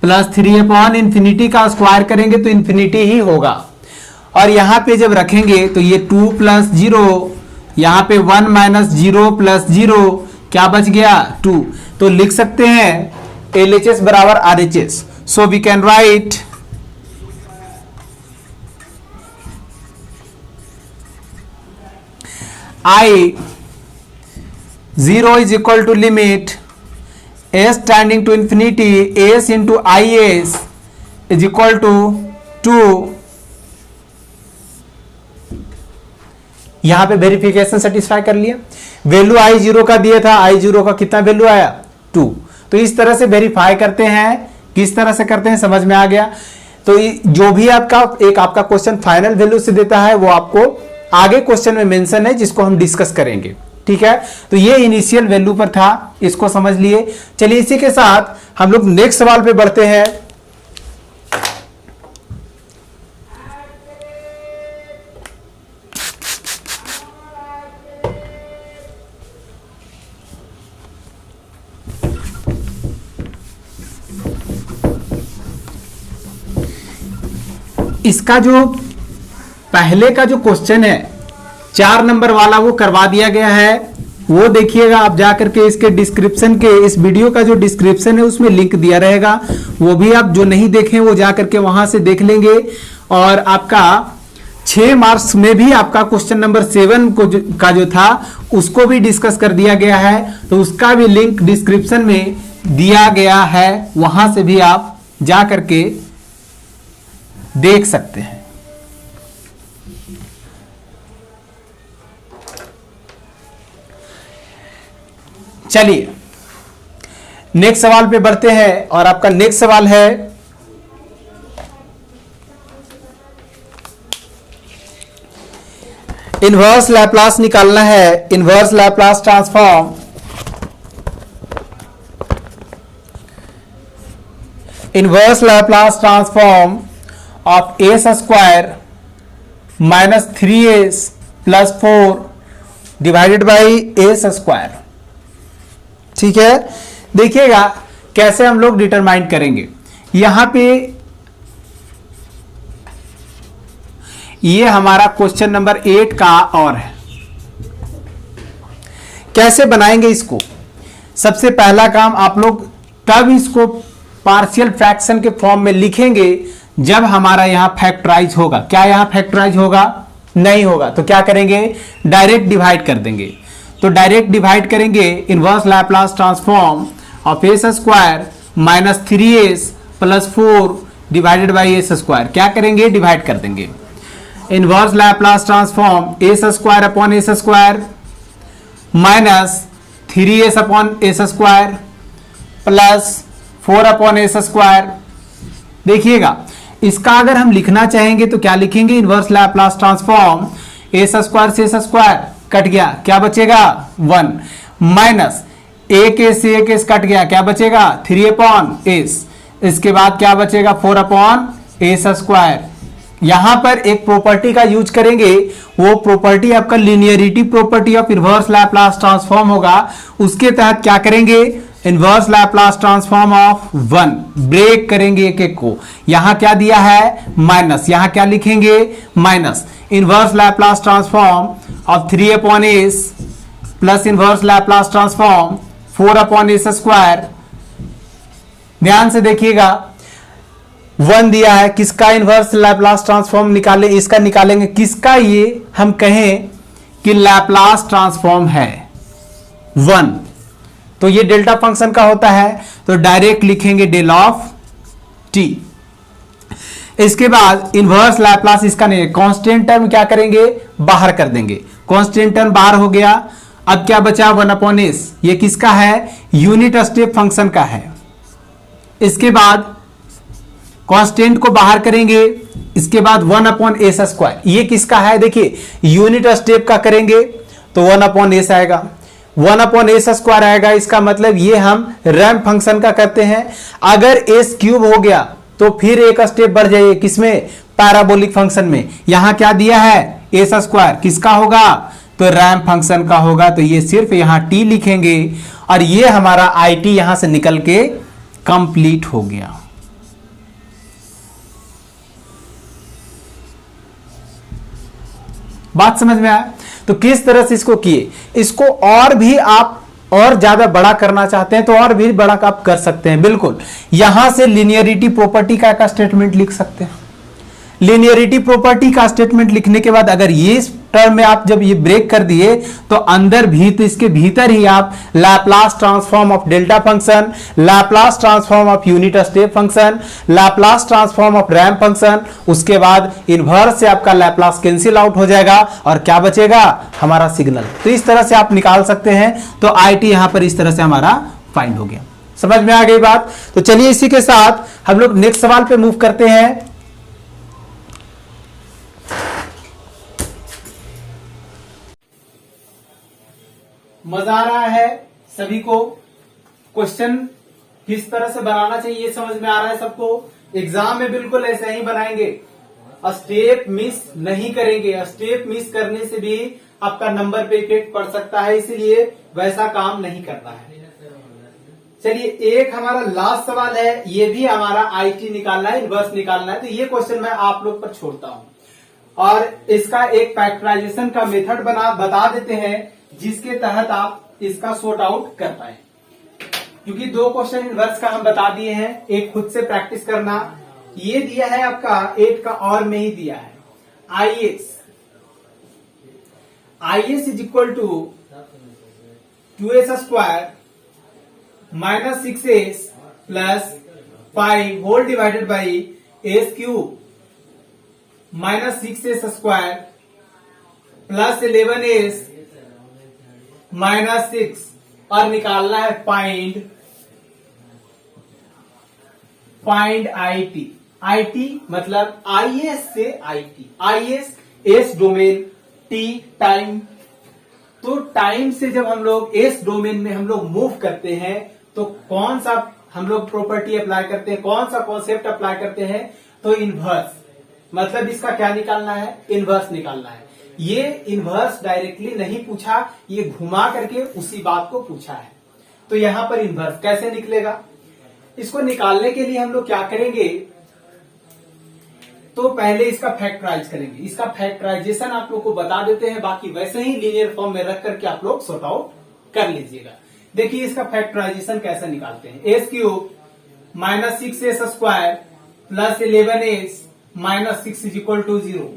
Speaker 2: plus 3 upon infinity का स्क्वायर करेंगे तो इंफिनिटी ही होगा, और यहां पे जब रखेंगे तो ये 2 प्लस 0, यहां पे 1 माइनस 0 प्लस 0 क्या बच गया 2। तो लिख सकते हैं LHS बराबर RHS, so we can write I0 is equal to limit s tending to infinity s into is is equal to 2। यहां पे वेरिफिकेशन सेटिस्फाई कर लिया, वैल्यू I0 का दिया था, I0 का कितना वैल्यू आया 2। तो इस तरह से वेरीफाई करते हैं, किस तरह से करते हैं समझ में आ गया। तो जो भी आपका क्वेश्चन फाइनल वैल्यू से देता है वो आपको आगे क्वेश्चन में मेंशन है जिसको हम डिस्कस करेंगे, ठीक है। तो ये इनिशियल वैल्यू पर था, इसको समझ लिए। चलिए इसी के साथ हम लोग नेक्स्ट सवाल पे बढ़ते हैं। इसका जो पहले का जो क्वेश्चन है 4 नंबर वाला वो करवा दिया गया है वो देखिएगा आप जाकर के इसके डिस्क्रिप्शन के, इस वीडियो का जो डिस्क्रिप्शन है उसमें लिंक दिया रहेगा, वो भी आप जो नहीं देखें वो जाकर के वहां से देख लेंगे। और आपका 6 मार्क्स में भी आपका क्वेश्चन नंबर 7 का जो था उसको भी डिस्कस कर दिया गया है, तो उसका भी लिंक डिस्क्रिप्शन में दिया गया है, वहां से भी आप जा करके देख सकते हैं। चलिए नेक्स्ट सवाल पे बढ़ते हैं, और आपका नेक्स्ट सवाल है इनवर्स लैप्लास निकालना है। Inverse Laplace transform inverse Laplace transform of S square minus 3s plus 4 divided by s square. ठीक है, देखिएगा कैसे हम लोग डिटरमाइन करेंगे। यहां पे ये हमारा क्वेश्चन नंबर 8 का और है, कैसे बनाएंगे इसको। सबसे पहला काम आप लोग तब इसको पार्शियल फ्रैक्शन के फॉर्म में लिखेंगे जब हमारा यहां फैक्टराइज होगा। क्या यहां फैक्टराइज होगा? नहीं होगा। तो क्या करेंगे? डायरेक्ट डिवाइड कर देंगे। तो डायरेक्ट डिवाइड करेंगे inverse Laplace transform of S square minus 3s plus 4 divided by s square. क्या करेंगे? डिवाइड कर देंगे। Inverse Laplace transform S square upon s square minus 3s upon s square plus 4 upon s square. देखिएगा इसका अगर हम लिखना चाहेंगे तो क्या लिखेंगे? Inverse Laplace transform S square से एस स्क्वायर कट गया, क्या बचेगा? 1 माइनस एक एस से एक एस कट गया, क्या बचेगा? 3 अपॉन एस। इसके बाद क्या बचेगा? 4 अपॉन एस स्क्वायर। यहां पर एक प्रॉपर्टी का यूज करेंगे, वो प्रॉपर्टी आपका linearity property of inverse Laplace transform होगा। उसके तहत क्या करेंगे? Inverse Laplace transform of 1 break करेंगे एक एक को। यहां क्या दिया है? माइनस। यहां क्या लिखेंगे? Minus inverse Laplace transform of 3 upon s plus inverse Laplace transform 4 upon s square. ध्यान से देखिएगा 1 दिया है, किसका इनवर्स लैप्लास ट्रांसफॉर्म निकाले? इसका निकालेंगे। किसका? ये हम कहें कि लैप्लास ट्रांसफॉर्म है 1, तो ये डेल्टा फंक्शन का होता है, तो डायरेक्ट लिखेंगे डेल ऑफ टी। इसके बाद इनवर्स लैप्लास इसका नहीं, कांस्टेंट टर्म क्या करेंगे? बाहर कर देंगे। कांस्टेंट टर्म बाहर हो गया। अब क्या बचा? 1 अपॉन एस। ये किसका है? यूनिट स्टेप फंक्शन का है। इसके बाद कांस्टेंट को बाहर करेंगे। इसके बाद 1 अपॉन एस स्क्वायर। ये किसका है? देखिए यूनिट स्टेप का करेंगे तो 1 अपॉन एस आएगा, 1 अपॉन एस स्क्वायर आएगा। इसका मतलब ये हम रैंप फंक्शन का करते हैं। अगर एस क्यूब हो गया तो फिर एक स्टेप बढ़ जाइए, किसमें? पैराबोलिक फंक्शन में। यहां क्या दिया है? S square. किसका होगा? तो रैंप फंक्शन का होगा। तो ये सिर्फ यहां टी लिखेंगे और ये हमारा आई टी यहां से निकल के कंप्लीट हो गया। बात समझ में आया? तो किस तरह से इसको किए। इसको और भी आप और ज्यादा बड़ा करना चाहते हैं तो और भी बड़ा आप कर सकते हैं। बिल्कुल यहां से लिनियरिटी प्रॉपर्टी का स्टेटमेंट लिख सकते हैं। लिनियरिटी प्रॉपर्टी का स्टेटमेंट लिखने के बाद अगर ये टर्म में आप जब ये ब्रेक कर दिए तो अंदर भी तो इसके भीतर ही आप Laplace transform of delta function, Laplace transform of unit step function, Laplace transform off ramp function, उसके बाद इनवर्स से आपका लैप्लास कैंसिल आउट हो जाएगा और क्या बचेगा? हमारा सिग्नल। तो इस तरह से आप निकाल सकते हैं। तो आई टी यहां पर इस तरह से हमारा फाइंड हो गया। समझ में आ गई बात? तो चलिए इसी के साथ हम लोग नेक्स्ट सवाल पे मूव करते हैं। मजा आ रहा है सभी को? क्वेश्चन किस तरह से बनाना चाहिए ये समझ में आ रहा है सबको? एग्जाम में बिल्कुल ऐसे ही बनाएंगे, स्टेप मिस नहीं करेंगे। स्टेप मिस करने से भी आपका नंबर पे इफेक्ट पड़ सकता है, इसलिए वैसा काम नहीं करना है। चलिए एक हमारा लास्ट सवाल है, ये भी हमारा आईटी निकालना है, इनवर्स निकालना है। तो ये क्वेश्चन मैं आप लोग पर छोड़ता हूं और इसका एक फैक्टराइजेशन का मेथड बता देते हैं। जिसके तहत आप इसका सॉर्ट आउट कर पाए। क्योंकि 2 क्वेश्चन इनवर्स का हम बता दिए हैं, एक खुद से प्रैक्टिस करना, ये दिया है आपका 8 का और में ही दिया है। IS is equal to 2s square minus 6s plus 5 whole divided by s cube minus 6s square plus 11s minus 6 और निकालना है फाइंड IT मतलब IS से IT, IS s domain, T time. तो टाइम से जब हम लोग एस डोमेन में हम लोग मूव करते हैं तो कौन सा हम लोग प्रॉपर्टी अप्लाई करते हैं, कौन सा कॉन्सेप्ट अप्लाई करते हैं, तो इनवर्स। मतलब इसका क्या निकालना है, इनवर्स निकालना है। ये इनवर्स डायरेक्टली नहीं पूछा, ये घुमा करके उसी बात को पूछा है। तो यहां पर इनवर्स कैसे निकलेगा, इसको निकालने के लिए हम लोग क्या करेंगे, तो पहले इसका फैक्टराइज करेंगे। इसका फैक्टराइजेशन आप लोग को बता देते हैं, बाकी वैसे ही लीनियर फॉर्म में रख करके आप लोग सॉर्ट आउट कर लीजिएगा। देखिए इसका फैक्टराइजेशन कैसे निकालते हैं। S cube minus 6s square plus 11s minus 6 is equal to 0।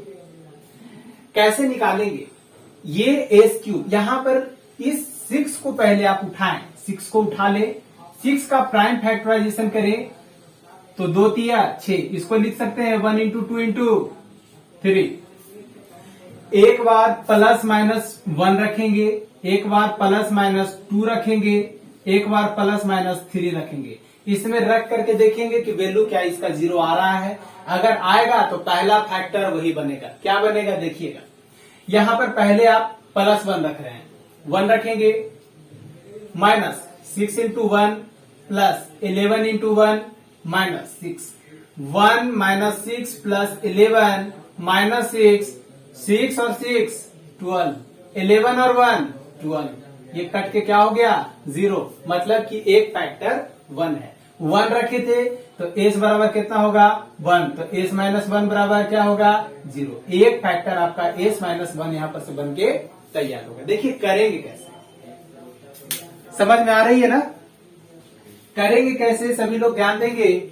Speaker 2: कैसे निकालेंगे, ये एस क्यूब, यहां पर इस 6 को पहले आप उठाएं, 6 को उठा ले, 6 का प्राइम फैक्टराइजेशन करें तो 2 तिया 6, इसको लिख सकते हैं 1 इंटू 2 इंटू 3। एक बार प्लस माइनस 1 रखेंगे, एक बार प्लस माइनस 2 रखेंगे, एक बार प्लस माइनस 3 रखेंगे। इसमें रख करके देखेंगे कि वैल्यू क्या इसका 0 आ रहा है। अगर आएगा तो पहला फैक्टर वही बनेगा। क्या बनेगा देखिएगा, यहां पर पहले आप प्लस 1 रख रहे हैं, 1 रखेंगे, minus 6 into 1 plus 11 into 1 minus 6, 1 minus 6 plus 11 minus 6 और 6 12, 11 और 1 12, ये कट के क्या हो गया 0, मतलब कि एक फैक्टर 1 है। 1 रखे थे तो एस बराबर कितना होगा 1, तो एस माइनस 1 बराबर क्या होगा 0। एक फैक्टर आपका एस माइनस 1 यहां पर से बन के तैयार होगा। देखिए करेंगे कैसे, समझ में आ रही है ना, करेंगे कैसे सभी लोग ध्यान देंगे।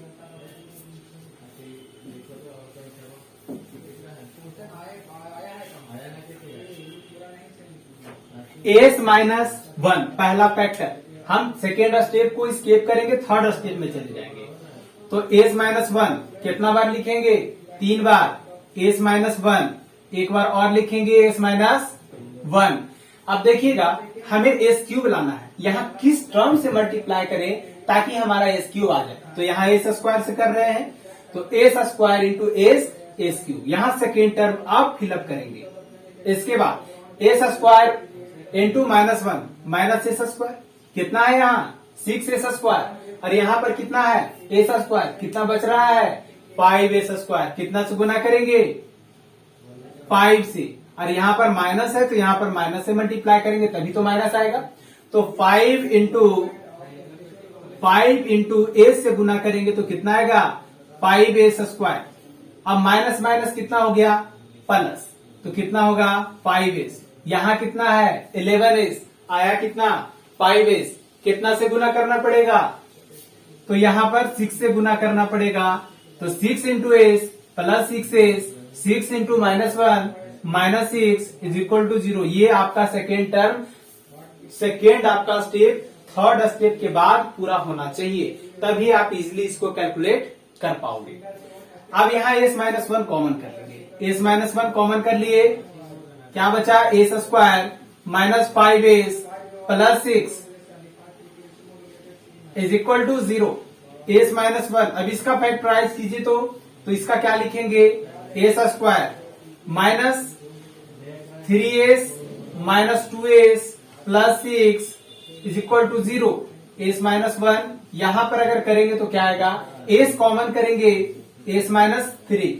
Speaker 2: एस माइनस 1 पहला फैक्टर, हम सेकेंड स्टेप को स्केप करेंगे, थर्ड स्टेप में चले जाएंगे। तो एस माइनस 1 कितना बार लिखेंगे 3 बार, एस माइनस 1 एक बार और लिखेंगे एस माइनस 1। अब देखिएगा हमें एस क्यूब लाना है, यहाँ किस टर्म से मल्टीप्लाई करें ताकि हमारा एस क्यूब आ जाए। तो यहाँ एस स्क्वायर से कर रहे हैं, तो S square into S cube, यहाँ सेकेंड टर्म आप फिलअप करेंगे। इसके बाद S square into minus 1 minus S square, कितना है यहाँ 6s स्क्वायर, और यहाँ पर कितना है एस स्क्वायर, कितना बच रहा है 5s स्क्वायर, कितना से गुना करेंगे 5 से, और यहाँ पर माइनस है तो यहाँ पर माइनस से मल्टीप्लाई करेंगे तभी तो माइनस आएगा। तो 5 इंटू एस से गुना करेंगे तो कितना आएगा 5s स्क्वायर। अब माइनस माइनस कितना हो गया प्लस, तो कितना होगा 5s, यहाँ कितना है 11s, आया कितना 5s, कितना से गुना करना पड़ेगा, तो यहाँ पर 6 से गुना करना पड़ेगा। तो 6 into s plus 6s, 6 into minus 1 minus 6 is equal to 0। ये आपका सेकेंड टर्म, सेकेंड आपका स्टेप थर्ड स्टेप के बाद पूरा होना चाहिए, तभी आप इजिली इसको कैलकुलेट कर पाओगे। अब यहाँ एस माइनस 1 कॉमन कर लेंगे, एस माइनस 1 कॉमन कर लिए, क्या बचा s square minus 5s plus 6 is equal to 0, s minus 1। अब इसका फैक्टराइज कीजिए तो इसका क्या लिखेंगे s square minus 3s minus 2s plus 6 is equal to 0, s minus 1। यहां पर अगर करेंगे तो क्या आएगा, एस कॉमन करेंगे एस माइनस 3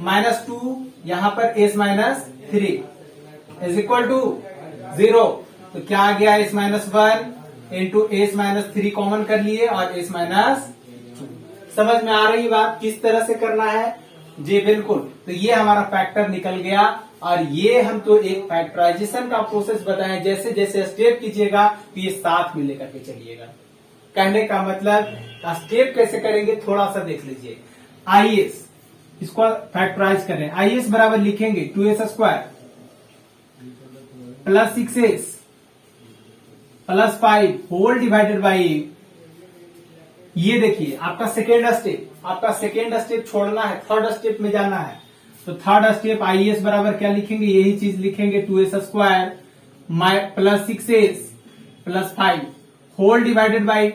Speaker 2: माइनस 2, यहां पर s minus 3 is equal to 0। तो क्या आ गया s minus 1 into s minus 3 common कर लिए और एस माइनस 2। समझ में आ रही बात किस तरह से करना है जी, बिल्कुल। तो ये हमारा फैक्टर निकल गया और ये हम तो एक फैक्टराइजेशन का प्रोसेस बताएं, जैसे जैसे स्टेप कीजिएगा तो ये साथ में लेकर के चलिएगा। कहने का मतलब स्टेप कैसे करेंगे थोड़ा सा देख लीजिए। आईएस इसको फैक्टराइज करें, आईएस बराबर लिखेंगे 2s² plus 6s plus 5 whole divided by, ये देखिए आपका सेकेंड स्टेप छोड़ना है, थर्ड स्टेप में जाना है। तो थर्ड स्टेप आईएस बराबर क्या लिखेंगे, यही चीज लिखेंगे 2s² plus 6s plus 5 whole divided by,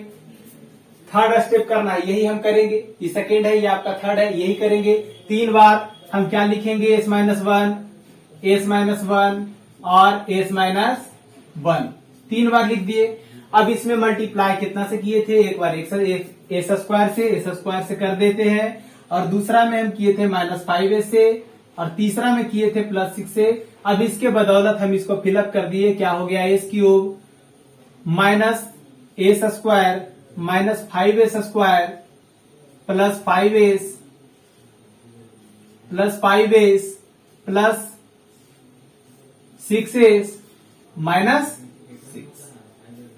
Speaker 2: third step करना है, यही हम करेंगे। ये सेकेंड है, ये आपका थर्ड है, यही करेंगे 3 बार। हम क्या लिखेंगे, s -1 और s -1 3 बार लिख दिए। अब इसमें मल्टीप्लाई कितना से किए थे, एक बार s² से कर देते हैं, और दूसरा में हम किए थे -5s से, और तीसरा में किए थे प्लस 6 से। अब इसके बदौलत हम इसको फिलअप कर दिए, क्या हो गया s³ minus s² minus 5s² plus 5s plus 6s minus 6।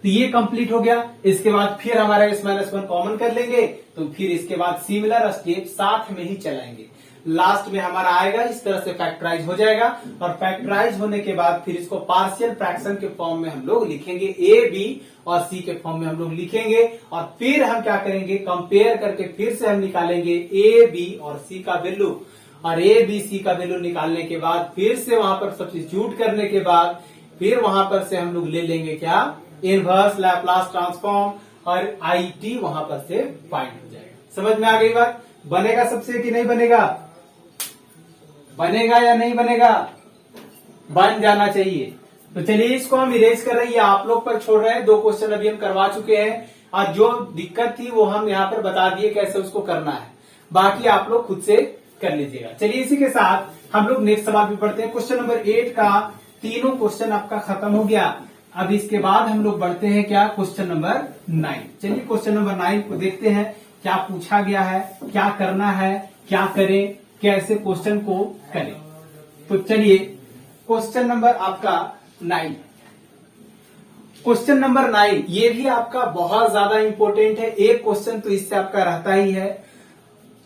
Speaker 2: तो ये कंप्लीट हो गया। इसके बाद फिर हमारा s -1 कॉमन कर लेंगे, तो फिर इसके बाद सिमिलर स्टेप साथ में ही चलाएंगे। लास्ट में हमारा आएगा, इस तरह से फैक्टराइज हो जाएगा, और फैक्टराइज होने के बाद फिर इसको पार्शियल फ्रैक्शन के फॉर्म में हम लोग लिखेंगे, a, b और c के फॉर्म में हम लोग लिखेंगे। और फिर हम क्या करेंगे, कंपेयर करके फिर से हम निकालेंगे a, b और c का वैल्यू, और a, b, c का वैल्यू निकालने के बाद फिर से वहां पर सब्स्टिट्यूट करने के बाद फिर वहां पर से हम लोग ले लेंगे क्या, इनवर्स लैप्लास ट्रांसफॉर्म, और IT वहां पर से फाइंड हो जाएगा। समझ में आ गई बात? बनेगा सबसे कि नहीं बनेगा? बनेगा या नहीं बनेगा? बन जाना चाहिए। तो चलिए इसको हम इरेज कर रहे हैं, आप लोग पर छोड़ रहे हैं। 2 क्वेश्चन अभी हम करवा चुके हैं, और जो दिक्कत थी वो हम यहाँ पर बता दिए कैसे उसको करना है, बाकी आप लोग खुद से कर लीजिएगा। चलिए इसी के साथ हम लोग नेक्स्ट सवाल भी पढ़ते हैं। क्वेश्चन नंबर 8 का तीनों क्वेश्चन आपका खत्म हो गया। अब इसके बाद हम लोग बढ़ते हैं क्या, क्वेश्चन नंबर 9। चलिए क्वेश्चन नंबर 9 को देखते हैं, क्या पूछा गया है, क्या करना है, क्या करें, कैसे क्वेश्चन को करें। तो चलिए क्वेश्चन नंबर आपका 9, क्वेश्चन नंबर 9 ये भी आपका बहुत ज्यादा इंपॉर्टेंट है। एक क्वेश्चन तो इससे आपका रहता ही है,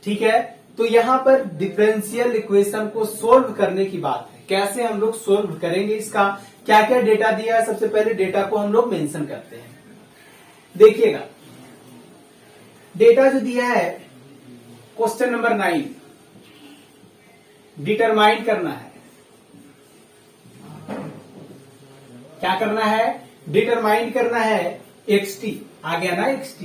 Speaker 2: ठीक है। तो यहां पर डिफरेंशियल इक्वेशन को सोल्व करने की बात है, कैसे हम लोग सोल्व करेंगे, इसका क्या क्या डेटा दिया है। सबसे पहले डेटा को हम लोग मेंशन करते हैं। देखिएगा डेटा जो दिया है, क्वेश्चन नंबर 9 डिटरमाइन करना है। क्या करना है, डिटरमाइन करना है xt, आ गया ना xt,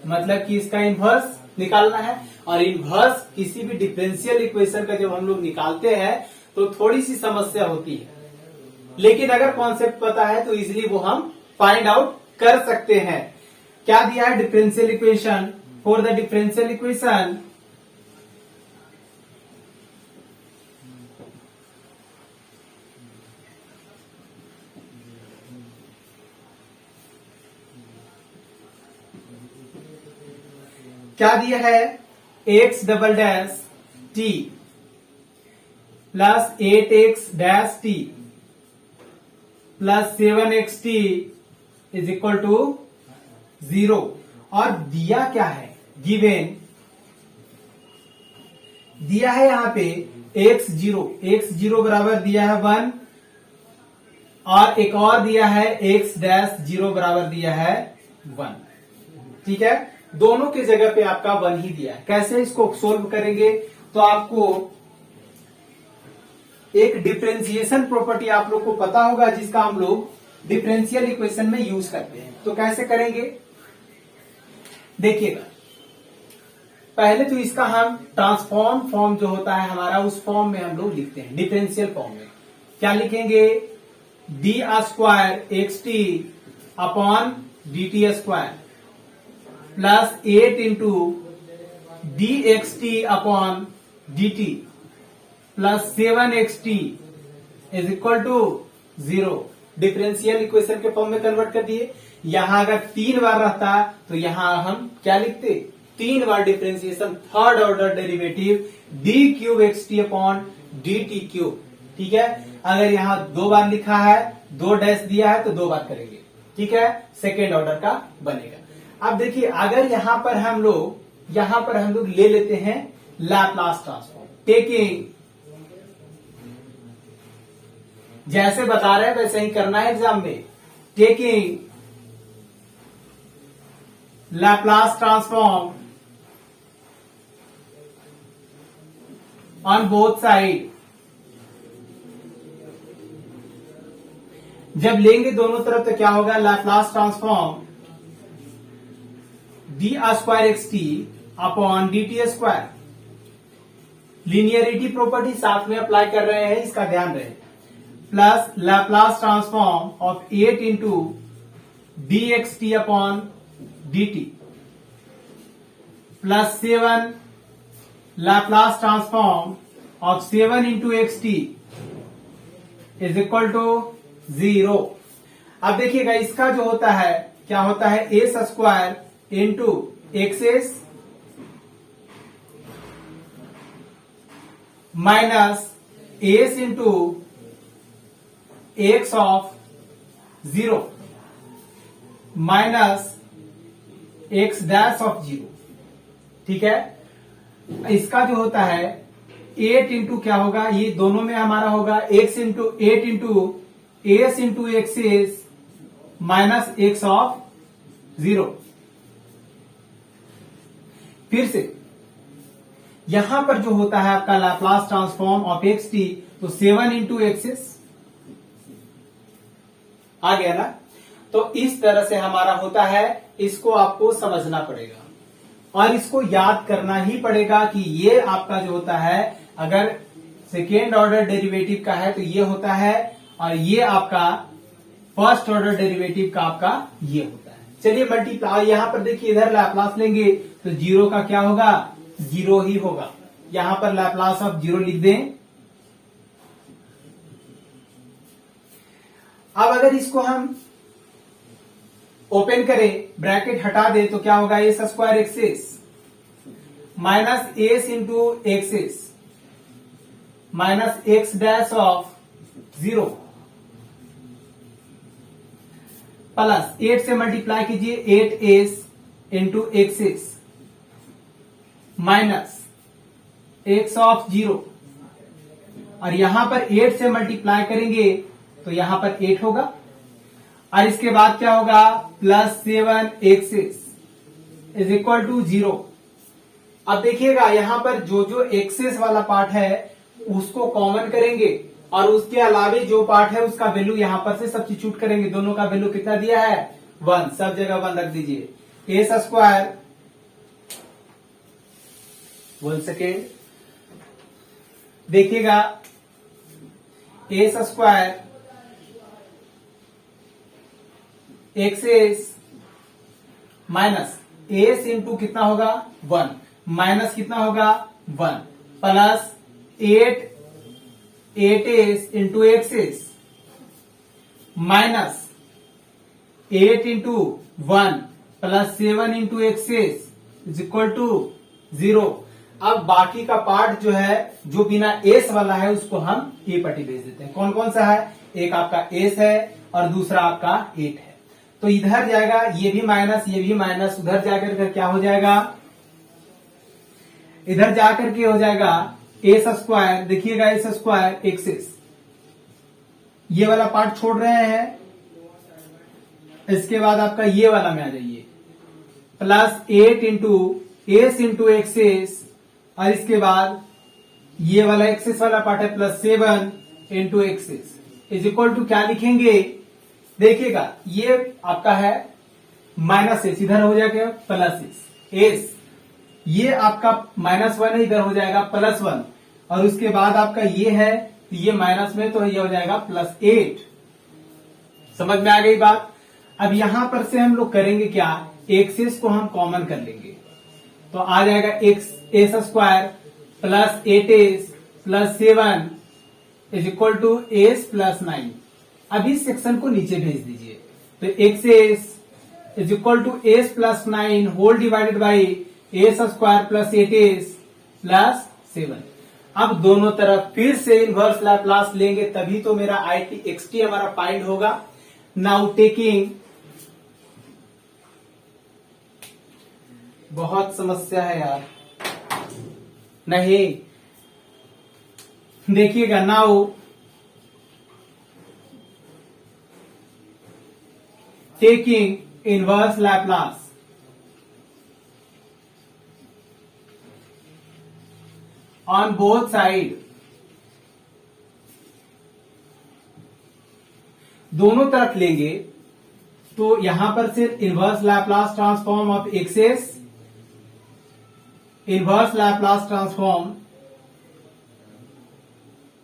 Speaker 2: मतलब कि इसका इनवर्स निकालना है। और इनवर्स किसी भी डिफरेंशियल इक्वेशन का जब हम लोग निकालते हैं तो थोड़ी सी समस्या होती है, लेकिन अगर कॉन्सेप्ट पता है तो इजीली वो हम फाइंड आउट कर सकते हैं। क्या दिया है, differential equation, for the differential equation क्या दिया है, x double dash t plus 8x dash t plus 7xt is equal to 0। और दिया क्या है, गिवेन दिया है यहां पे x0 बराबर दिया है 1, और एक और दिया है x डैश 0 बराबर दिया है 1, ठीक है। दोनों की जगह पे आपका 1 ही दिया है। कैसे इसको सोल्व करेंगे, तो आपको एक डिफरेंशिएशन प्रॉपर्टी आप लोग को पता होगा, जिसका हम लोग डिफरेंशियल इक्वेशन में यूज करते हैं। तो कैसे करेंगे, देखिएगा पहले तो इसका हम ट्रांसफॉर्म फॉर्म जो होता है हमारा, उस फॉर्म में हम लोग लिखते हैं। डिफरेंशियल फॉर्म में क्या लिखेंगे, d² xt upon dt² plus 8 into dxt upon dt plus 7xt is equal to 0। Differential equation के फॉर्म में कन्वर्ट कर दिए। यहां अगर 3 बार रहता तो यहां हम क्या लिखते, 3 बार differentiation, third order derivative d³ xt upon dt³, ठीक है। अगर यहाँ 2 बार लिखा है, 2 डैश दिया है तो 2 बार करेंगे, ठीक है, सेकेंड ऑर्डर का बनेगा। अब देखिए अगर यहाँ पर हम लोग ले लेते हैं लैपलास ट्रांसफॉर्म, टेकिंग, जैसे बता रहे हैं वैसे ही करना है एग्जाम में, taking Laplace transform on both side. जब लेंगे दोनों तरफ तो क्या होगा, Laplace transform d square x t upon d t square. Linearity property साथ में अप्लाई कर रहे हैं, इसका ध्यान रहे, plus Laplace transform of 8 into d x t upon d t plus 7 Laplace transform of 7 into x t is equal to 0। अब देखिएगा इसका जो होता है क्या होता है, s square into x s minus s into x of 0 minus x dash of 0, ठीक है। इसका जो होता है 8 इंटू क्या होगा, ये दोनों में हमारा होगा x into 8 into s into x s minus x of 0। फिर से यहां पर जो होता है आपका Laplace transform of x t, तो 7 इंटू एक्सेस आ गया ना। तो इस तरह से हमारा होता है, इसको आपको समझना पड़ेगा और इसको याद करना ही पड़ेगा कि ये आपका जो होता है अगर सेकेंड ऑर्डर डेरिवेटिव का है तो ये होता है, और ये आपका फर्स्ट ऑर्डर डेरिवेटिव का आपका ये होता है। चलिए मल्टीप्लाई, यहां पर देखिए इधर लैपलास लेंगे तो 0 का क्या होगा, 0 ही होगा। यहां पर लैपलास ऑफ 0 लिख दें। अब अगर इसको हम ओपन करें, ब्रैकेट हटा दे तो क्या होगा, s square x s minus s into x s minus x dash of 0 plus 8 से मल्टीप्लाई कीजिए 8s into x s minus x of 0, और यहां पर 8 से मल्टीप्लाई करेंगे तो यहां पर 8 होगा, और इसके बाद क्या होगा, plus 7 x s is equal to 0। अब देखिएगा यहां पर जो जो एक्सेस वाला पार्ट है उसको कॉमन करेंगे, और उसके अलावे जो पार्ट है उसका वैल्यू यहां पर से सब्स्टिट्यूट करेंगे। दोनों का वैल्यू कितना दिया है, 1, सब जगह 1 रख दीजिए। एस स्क्वायर, 1 सेकेंड देखिएगा, s square x s minus s into कितना होगा 1 माइनस कितना होगा 1 plus 8s into x s minus 8 into 1 plus 7 into x s is equal to 0। अब बाकी का पार्ट जो है जो बिना एस वाला है उसको हम ए पट्टी भेज देते हैं। कौन कौन सा है, एक आपका एस है और दूसरा आपका 8 है। तो इधर जाएगा ये भी माइनस, ये भी माइनस, उधर जाकर के क्या हो जाएगा, इधर जाकर के हो जाएगा एस स्क्वायर, देखिएगा एस स्क्वायर एक्सेस, ये वाला पार्ट छोड़ रहे हैं, इसके बाद आपका ये वाला में आ जाइए, plus 8 into s into x s, और इसके बाद ये वाला एक्सेस वाला पार्ट है plus 7 into x s is equal to क्या लिखेंगे, देखिएगा ये आपका है माइनस एस, इधर हो जाएगा प्लस एस, ये आपका -1 है, इधर हो जाएगा +1, और उसके बाद आपका ये है तो ये माइनस में तो ये हो जाएगा +8। समझ में आ गई बात। अब यहां पर से हम लोग करेंगे क्या, एक्सेस को हम कॉमन कर लेंगे तो आ जाएगा s square plus 8s plus 7 is equal to s plus 9। अब इस सेक्शन को नीचे भेज दीजिए, तो x s is equal to s plus 9 whole divided by s square plus 8s plus 7। अब दोनों तरफ फिर से इनवर्स लैप्लास लेंगे तभी तो मेरा IT XT हमारा फाइंड होगा। नाउ टेकिंग, बहुत समस्या है यार, नहीं देखिएगा। Now taking inverse Laplace on both side, दोनों तरफ लेंगे तो यहां पर सिर्फ inverse Laplace transform of x s, inverse Laplace transform.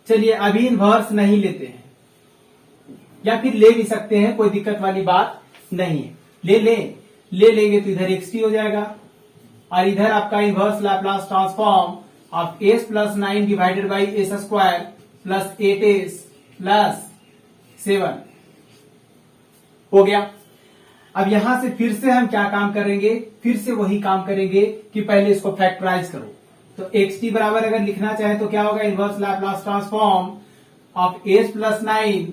Speaker 2: चलिए अभी इनवर्स नहीं लेते हैं, या फिर ले भी सकते हैं, कोई दिक्कत वाली बात नहीं है। ले लेंगे तो इधर XT हो जाएगा और इधर आपका inverse Laplace transform of s plus 9 divided by s square plus 8s plus 7 हो गया। अब यहां से फिर से हम क्या काम करेंगे, फिर से वही काम करेंगे कि पहले इसको फैक्टराइज करो। तो XT बराबर अगर लिखना चाहे तो क्या होगा, inverse Laplace transform of s plus 9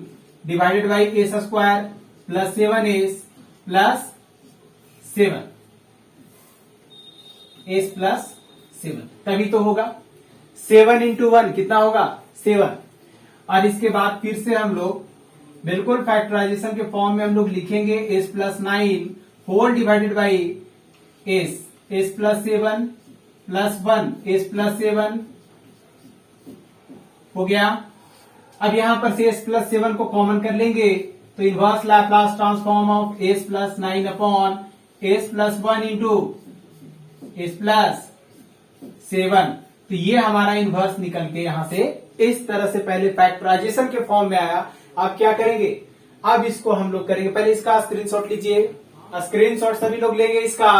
Speaker 2: divided by s square plus 7s plus 7, s plus 7 तभी तो होगा। 7 इंटू 1 कितना होगा, 7। और इसके बाद फिर से हम लोग बिल्कुल फैक्टराइजेशन के फॉर्म में हम लोग लिखेंगे s plus 9 whole divided by s plus 7 plus 1 s plus 7 हो गया। अब यहां पर से s प्लस 7 को कॉमन कर लेंगे तो inverse Laplace transform of s plus 9 upon s plus 1 into s plus 7। तो ये हमारा इनवर्स निकल के यहां से इस तरह से पहले फैक्टराइजेशन के फॉर्म में आया। अब क्या करेंगे, अब इसको हम लोग करेंगे, पहले इसका स्क्रीनशॉट लीजिए, स्क्रीनशॉट सभी लोग लेंगे इसका।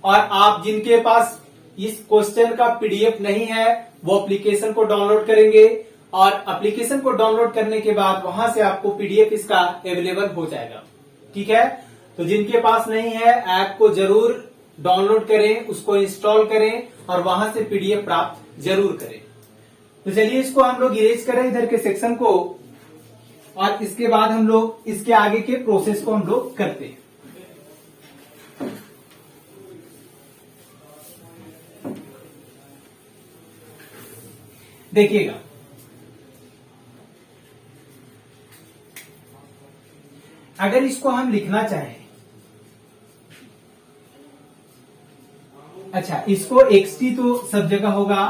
Speaker 2: और आप जिनके पास इस क्वेश्चन का PDF नहीं है वो एप्लीकेशन को डाउनलोड करेंगे और एप्लीकेशन को डाउनलोड करने के बाद वहां से आपको PDF इसका अवेलेबल हो जाएगा। ठीक है, तो जिनके पास नहीं है ऐप को जरूर डाउनलोड करें, उसको इंस्टॉल करें और वहां से PDF प्राप्त जरूर करें। तो चलिए इसको हम लोग इरेज करें इधर के सेक्शन को और इसके बाद हम लोग इसके आगे के प्रोसेस को हम लोग करते हैं। देखिएगा, अगर इसको हम लिखना चाहें, अच्छा इसको XT तो सब जगह होगा।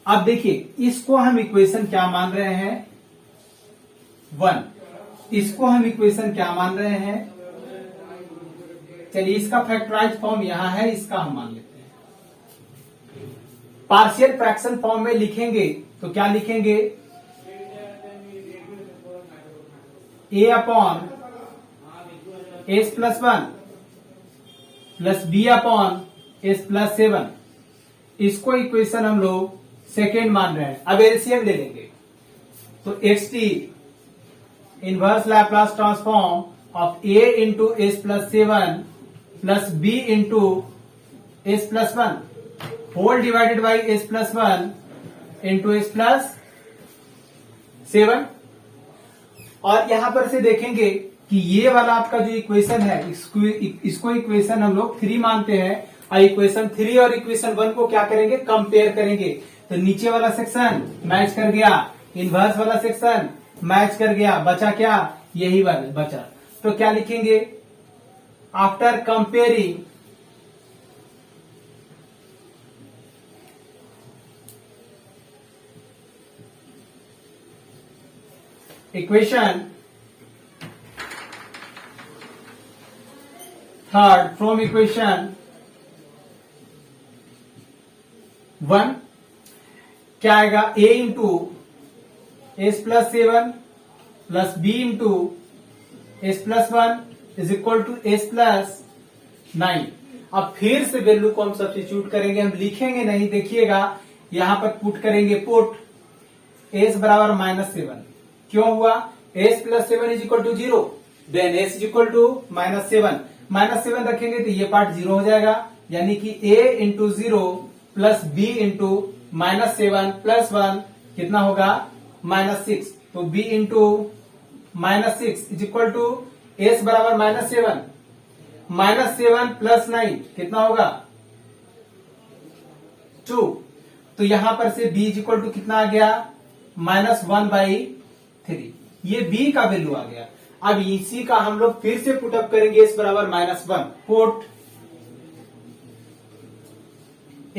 Speaker 2: अब देखिए इसको हम इक्वेशन क्या मान रहे हैं, 1। इसको हम इक्वेशन क्या मान रहे हैं, चलिए इसका फैक्टराइज फॉर्म यहां है, इसका हम मान लेते हैं। पार्शियल फ्रैक्शन फॉर्म में लिखेंगे तो क्या लिखेंगे, a upon s plus 1 plus b upon s plus 7। इसको इक्वेशन हम लोग सेकेंड मान रहे हैं। अब एलसीएम ले लेंगे तो XT inverse Laplace transform of a into s plus 7 plus b into s plus 1 whole divided by s plus 1 into s plus 7। और यहां पर से देखेंगे कि ये वाला आपका जो इक्वेशन है इसको इक्वेशन हम लोग 3 मानते हैं और इक्वेशन 3 और इक्वेशन 1 को क्या करेंगे, कंपेयर करेंगे। तो नीचे वाला सेक्शन मैच कर गया, इनवर्स वाला सेक्शन मैच कर गया, बचा क्या, यही वाला बचा। तो क्या लिखेंगे, after comparing equation third from equation 1 क्या आएगा, a into s plus 7 plus b into s plus 1 is equal to s plus 9। अब फिर से वैल्यू को हम सब्स्टिट्यूट करेंगे, हम लिखेंगे नहीं, देखिएगा यहां पर पुट करेंगे, पुट s बराबर -7। क्यों हुआ, s plus 7 is equal to 0, then s is equal to -7। -7 रखेंगे तो ये पार्ट 0 हो जाएगा यानी कि a into 0 plus b into -7 plus 1 कितना होगा -6। तो b into -6 is equal to s बराबर -7, -7 प्लस 9 कितना होगा 2। तो यहां पर से b इज इक्वल टू कितना आ गया -1/3। ये b का वैल्यू आ गया। अब इसी का हम लोग फिर से पुटअप करेंगे s बराबर -1, पुट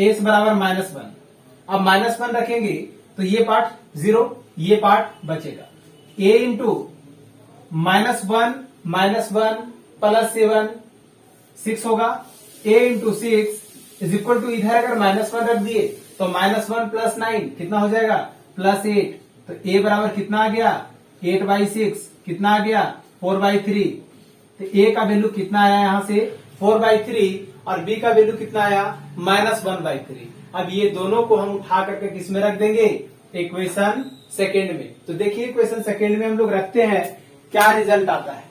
Speaker 2: s बराबर -1। अब -1 रखेंगे तो ये पार्ट 0, ये पार्ट बचेगा। a इंटू -1 प्लस 7 6 होगा। a into 6 is equal to इधर अगर -1 रख दिए तो -1 प्लस 9 कितना हो जाएगा +8। तो a बराबर कितना आ गया 8/6, कितना आ गया 4/3। तो a का वैल्यू कितना आया यहां से 4/3 और b का वैल्यू कितना आया -1/3। अब ये दोनों को हम उठा करके किस में रख देंगे इक्वेशन सेकेंड में। तो देखिए इक्वेशन सेकेंड में हम लोग रखते हैं, क्या रिजल्ट आता है।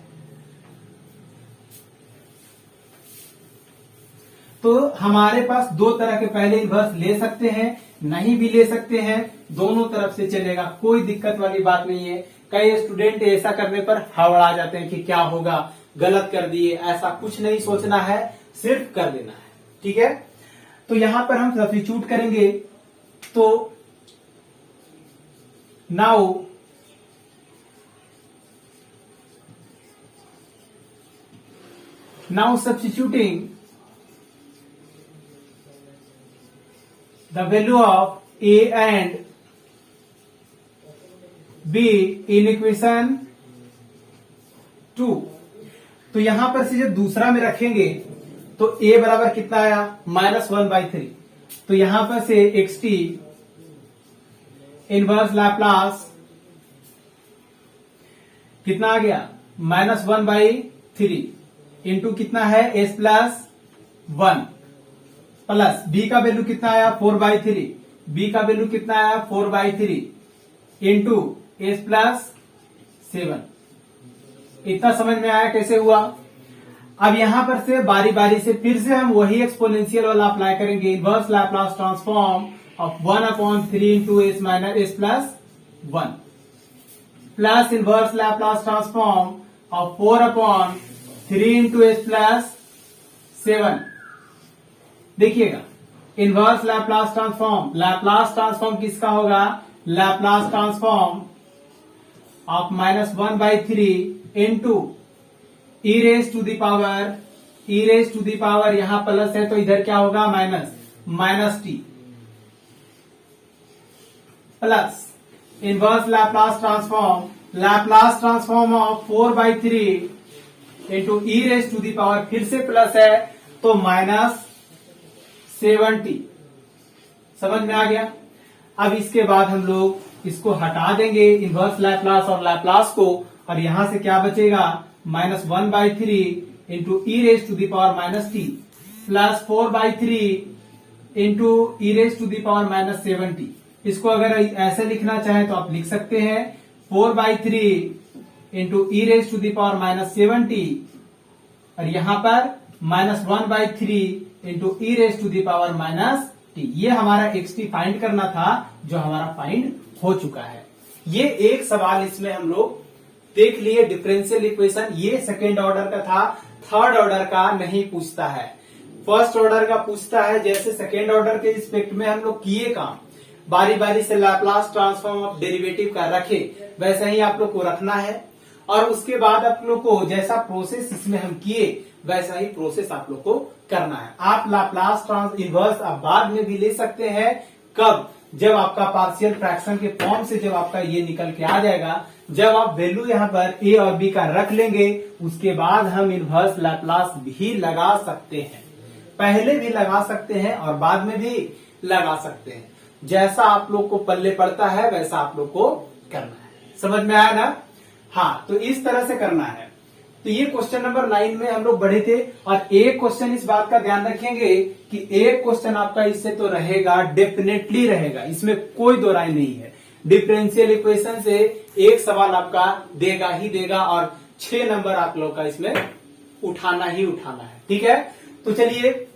Speaker 2: तो हमारे पास दो तरह के पहले इन्वर्स ले सकते हैं, नहीं भी ले सकते हैं, दोनों तरफ से चलेगा, कोई दिक्कत वाली बात नहीं है। कई स्टूडेंट ऐसा करने पर हड़बड़ा जाते हैं कि क्या होगा, गलत कर दिए। ऐसा कुछ नहीं सोचना है, सिर्फ कर देना है, ठीक है। तो यहां पर हम सब्स्टिट्यूट करेंगे। तो now substituting the value of a and b in equation 2। तो यहां पर से जब दूसरा में रखेंगे तो a बराबर कितना आया -1/3। तो यहां पर से xt इनवर्स लैप्लास कितना आ गया -1/3 इंटू कितना है s प्लस 1 प्लस b का वैल्यू कितना आया 4/3, b का वैल्यू कितना आया 4/3 इंटू s प्लस 7। इतना समझ में आया कैसे हुआ। अब यहां पर से बारी बारी से फिर से हम वही एक्सपोनेंशियल वाला अप्लाई करेंगे। इनवर्स लैप्लास ट्रांसफॉर्म ऑफ 1/3 इंटू s minus s plus 1 plus inverse Laplace transform of 4/3 into s plus 7। देखिएगा इनवर्स लैप्लास ट्रांसफॉर्म किसका होगा Laplace transform of -1/3 into e raise to the power यहां प्लस है तो इधर क्या होगा minus t plus inverse Laplace transform of 4/3 into e raise to the power फिर से प्लस है तो -70। समझ में आ गया। अब इसके बाद हम लोग इसको हटा देंगे इनवर्स लैप्लास और लैप्लास को, और यहां से क्या बचेगा -1/3 into e raise to the power -t plus 4/3 into e raise to the power -70। इसको अगर ऐसे लिखना चाहे तो आप लिख सकते हैं 4/3 into e raise to the power -70 और यहां पर -1/3 into e raise to the power -t। ये हमारा xt फाइंड करना था जो हमारा फाइंड हो चुका है। ये एक सवाल इसमें हम लोग देख लिए डिफरेंशियल इक्वेशन, ये सेकेंड ऑर्डर का था, थर्ड ऑर्डर का नहीं पूछता है, फर्स्ट ऑर्डर का पूछता है। जैसे सेकेंड ऑर्डर के रिस्पेक्ट में हम लोग किए काम, बारी बारी से लैप्लास ट्रांसफॉर्म ऑफ डेरिवेटिव का रखे, वैसा ही आप लोग को रखना है। और उसके बाद आप लोग को जैसा प्रोसेस इसमें हम किए वैसा ही प्रोसेस आप लोग को करना है। आप लैप्लास इनवर्स आप बाद में भी ले सकते हैं, कब, जब आपका पार्शियल फ्रैक्शन के फॉर्म से जब आपका ये निकल के आ जाएगा, जब आप वैल्यू यहाँ पर a और b का रख लेंगे, उसके बाद हम इनवर्स लैप्लास भी लगा सकते हैं। पहले भी लगा सकते हैं और बाद में भी लगा सकते हैं, जैसा आप लोग को पल्ले पड़ता है वैसा आप लोग को करना है। समझ में आया ना। हाँ, तो इस तरह से करना है। तो ये क्वेश्चन नंबर 9 में हम लोग बढ़े थे। और एक क्वेश्चन इस बात का ध्यान रखेंगे कि एक क्वेश्चन आपका इससे तो रहेगा, डेफिनेटली रहेगा, इसमें कोई दो राय नहीं है। डिफरेंशियल इक्वेशन से एक सवाल आपका देगा ही देगा और 6 नंबर आप लोग का इसमें उठाना ही उठाना है। ठीक है, तो चलिए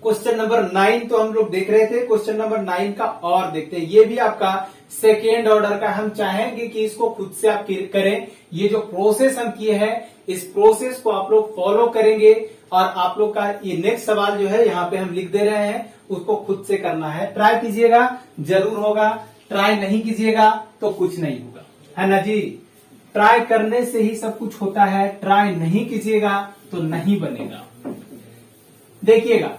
Speaker 2: क्वेश्चन नंबर 9 तो हम लोग देख रहे थे, क्वेश्चन नंबर 9 का और देखते हैं। ये भी आपका सेकेंड ऑर्डर का, हम चाहेंगे कि इसको खुद से आप करें। ये जो प्रोसेस हम किए हैं इस प्रोसेस को आप लोग फॉलो करेंगे और आप लोग का ये नेक्स्ट सवाल जो है यहाँ पे हम लिख दे रहे हैं, उसको खुद से करना है। ट्राई कीजिएगा जरूर होगा, ट्राई नहीं कीजिएगा तो कुछ नहीं होगा, है ना जी। ट्राई करने से ही सब कुछ होता है, ट्राई नहीं कीजिएगा तो नहीं बनेगा। देखिएगा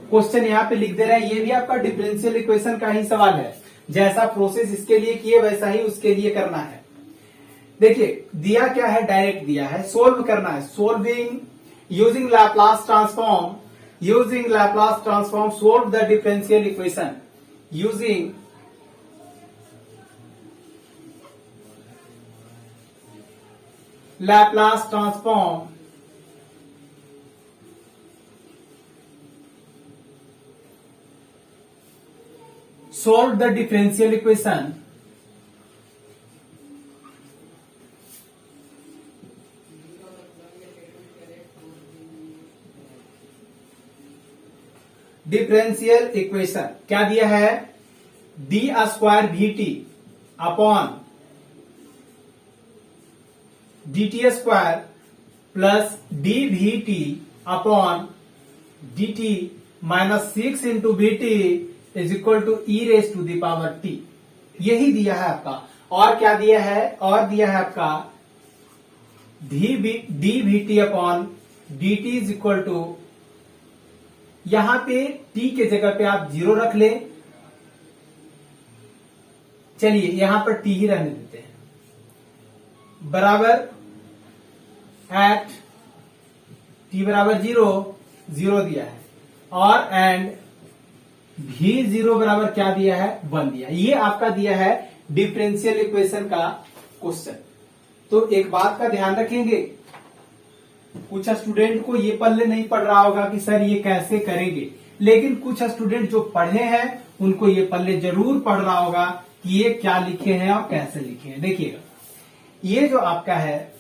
Speaker 2: क्वेश्चन यहाँ पे लिख दे रहे हैं, ये भी आपका डिफरेंशियल इक्वेशन का ही सवाल है। जैसा प्रोसेस इसके लिए किए वैसा ही उसके लिए करना है। देखिए दिया क्या है, डायरेक्ट दिया है, सोल्व करना है। Solving using Laplace transform, using Laplace transform solve the differential equation using Laplace transform solve the differential equation differential equation क्या दिया है, d square v t upon d t square plus d v t upon d t minus 6 into v t is equal to e raise to the power t. यही दिया है आपका। और क्या दिया है, और दिया है आपका d v t upon d t is equal to, यहां पे टी के जगह पे आप 0 रख ले। चलिए यहां पर टी ही रहने देते हैं, बराबर एट टी बराबर 0 दिया है, और एंड भी 0 बराबर क्या दिया है, 1 दिया। ये आपका दिया है डिफरेंशियल इक्वेशन का क्वेश्चन। तो एक बात का ध्यान रखेंगे, कुछ स्टूडेंट को ये पल्ले नहीं पड़ रहा होगा कि सर ये कैसे करेंगे, लेकिन कुछ स्टूडेंट जो पढ़े हैं उनको ये पल्ले जरूर पड़ रहा होगा कि ये क्या लिखे हैं और कैसे लिखे हैं। देखिएगा ये जो आपका है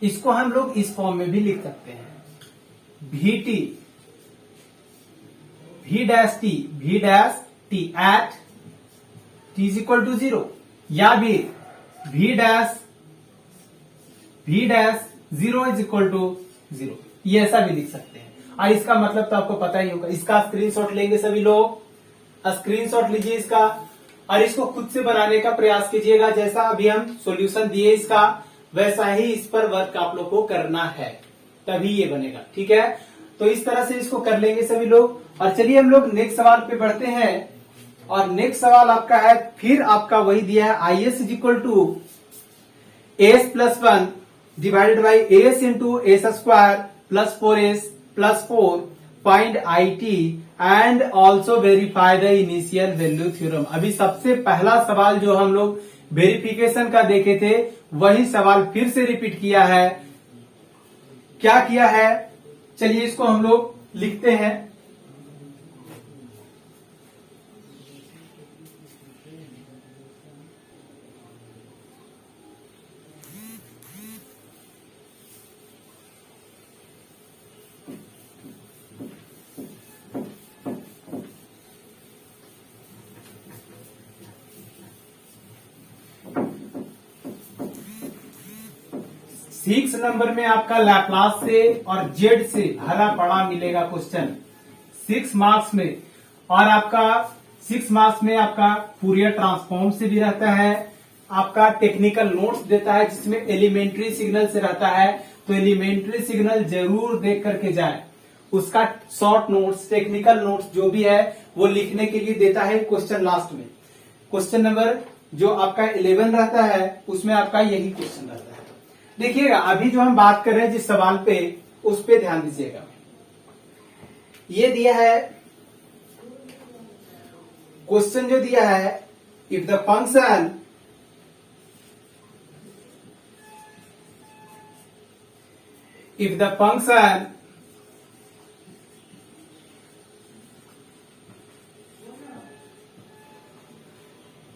Speaker 2: इसको हम लोग इस फॉर्म में भी लिख सकते हैं, v t v dash t at t is equal to 0, या भी v dash 0 is equal to 0, ये ऐसा भी लिख सकते हैं। और इसका मतलब तो आपको पता ही होगा। इसका स्क्रीनशॉट लेंगे सभी लोग, स्क्रीनशॉट लीजिए इसका और इसको खुद से बनाने का प्रयास कीजिएगा। जैसा अभी हम सॉल्यूशन दिए इसका, वैसा ही इस पर वर्क आप लोग को करना है, तभी ये बनेगा। ठीक है, तो इस तरह से इसको कर लेंगे सभी लोग। और चलिए हम लोग नेक्स्ट सवाल पे बढ़ते हैं। और नेक्स्ट सवाल आपका है, फिर आपका वही दिया है, I s is equal to s plus 1 divided by s into s square plus 4s plus 4, find I t and also verify the initial value theorem. अभी सबसे पहला सवाल जो हम लोग वेरिफिकेशन का देखे थे वही सवाल फिर से रिपीट किया है। क्या किया है, चलिए इसको हम लोग लिखते हैं। सिक्स नंबर में आपका लैपलास से और जेड से भरा पड़ा मिलेगा क्वेश्चन 6 मार्क्स में। और आपका 6 मार्क्स में आपका फूरियर ट्रांसफॉर्म से भी रहता है, आपका टेक्निकल नोट्स देता है जिसमें एलिमेंट्री सिग्नल से रहता है। तो एलिमेंट्री सिग्नल जरूर देख करके जाए, उसका शॉर्ट नोट्स टेक्निकल नोट्स जो भी है वो लिखने के लिए देता है क्वेश्चन लास्ट में। क्वेश्चन नंबर जो आपका 11 रहता है उसमें आपका यही क्वेश्चन रहता है। देखिएगा अभी जो हम बात कर रहे हैं जिस सवाल पे, उस पे ध्यान दीजिएगा। ये दिया है क्वेश्चन, जो दिया है, if the function